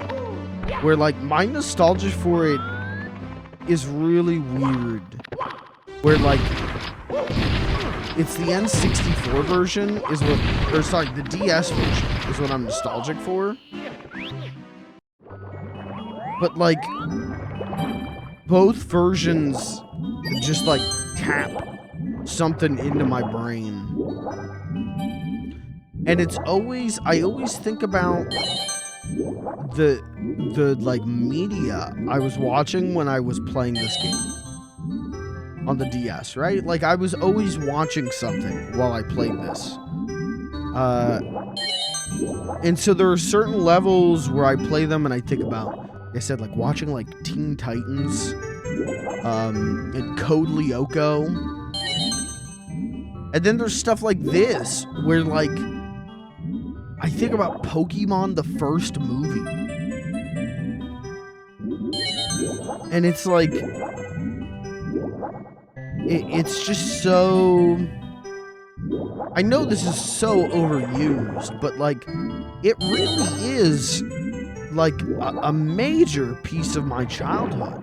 where, like, my nostalgia for it is really weird. Where, like, it's the N64 version is what, or sorry, the DS version is what I'm nostalgic for. But, like, both versions just, like, tap something into my brain. And it's always, I always think about the like, media I was watching when I was playing this game on the DS, right? Like, I was always watching something while I played this. And so there are certain levels where I play them and I think about, like I said, like watching like Teen Titans, and Code Lyoko. And then there's stuff like this where, like, I think about Pokemon, the first movie. And it's like, it's just so, I know this is so overused, but, like, it really is, like, a major piece of my childhood.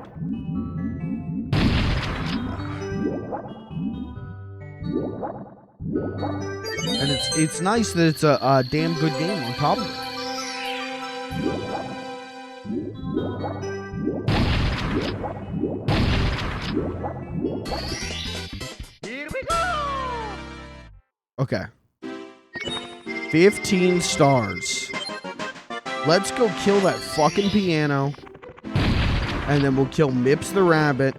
And it's nice that it's a damn good game on top of it. Here we go! Okay. 15 stars. Let's go kill that fucking piano. And then we'll kill Mips the rabbit.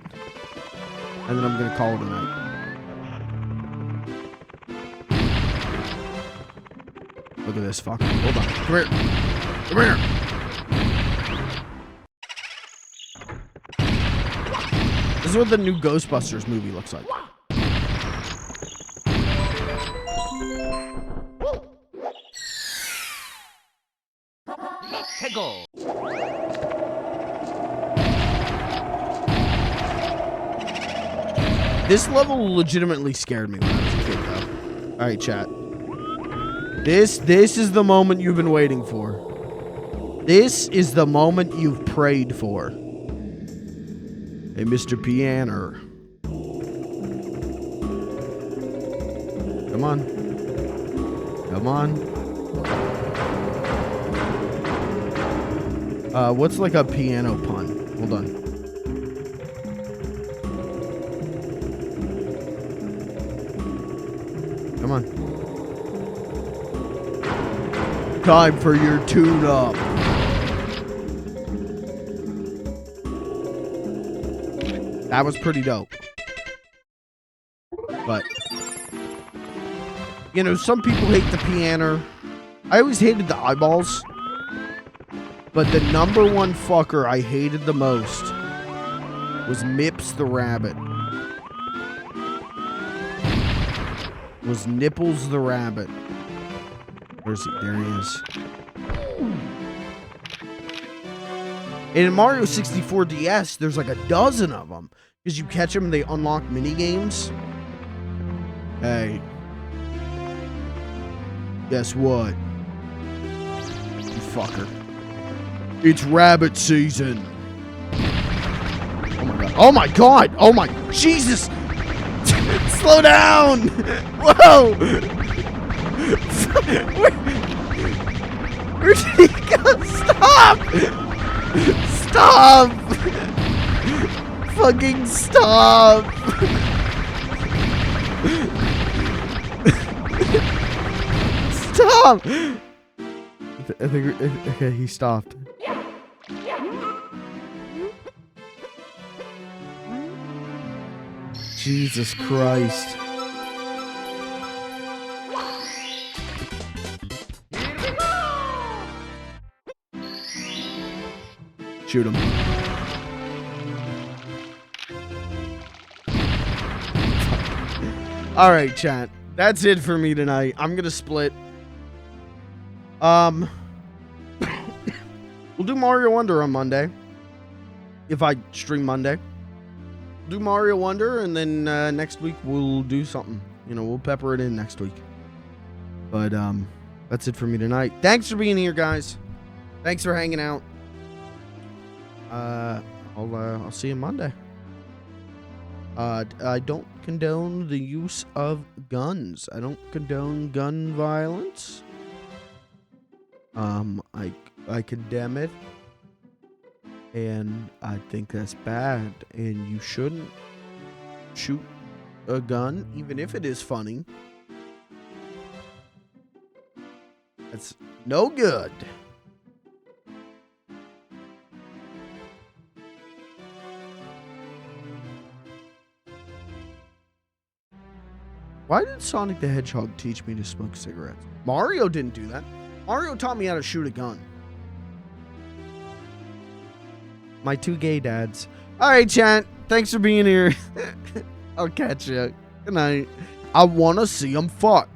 And then I'm gonna call it a night. Look at this fucker. Hold on. Come here. Come here. This is what the new Ghostbusters movie looks like. This level legitimately scared me when I was a kid, though. All right, chat. This is the moment you've been waiting for. This is the moment you've prayed for. Hey, Mr. Pianer. Come on. Come on. What's like a piano pun? Hold on. Come on. Time for your tune-up. That was pretty dope. But, you know, some people hate the piano. I always hated the eyeballs. But the number one fucker I hated the most was Mips the rabbit. Was Nipples the rabbit. Where's he? There he is. And in Mario 64 DS, there's like a dozen of them. Because you catch them and they unlock mini games. Hey. Guess what? You fucker. It's rabbit season. Oh my god. Oh my god. Oh my Jesus. Slow down. Whoa. Where did he go? Stop. Stop. Fucking stop. Stop. I think okay, he stopped. Jesus Christ. Shoot him. All right, chat. That's it for me tonight. I'm gonna split. We'll do Mario Wonder on Monday. If I stream Monday. Do Mario Wonder, and then next week we'll do something. You know, we'll pepper it in next week. But that's it for me tonight. Thanks for being here, guys. Thanks for hanging out. I'll see you Monday. I don't condone the use of guns. I don't condone gun violence. I condemn it. And I think that's bad. And you shouldn't shoot a gun, even if it is funny. That's no good. Why did Sonic the Hedgehog teach me to smoke cigarettes? Mario didn't do that. Mario taught me how to shoot a gun. My two gay dads. All right, chat. Thanks for being here. I'll catch you. Good night. I want to see them fuck.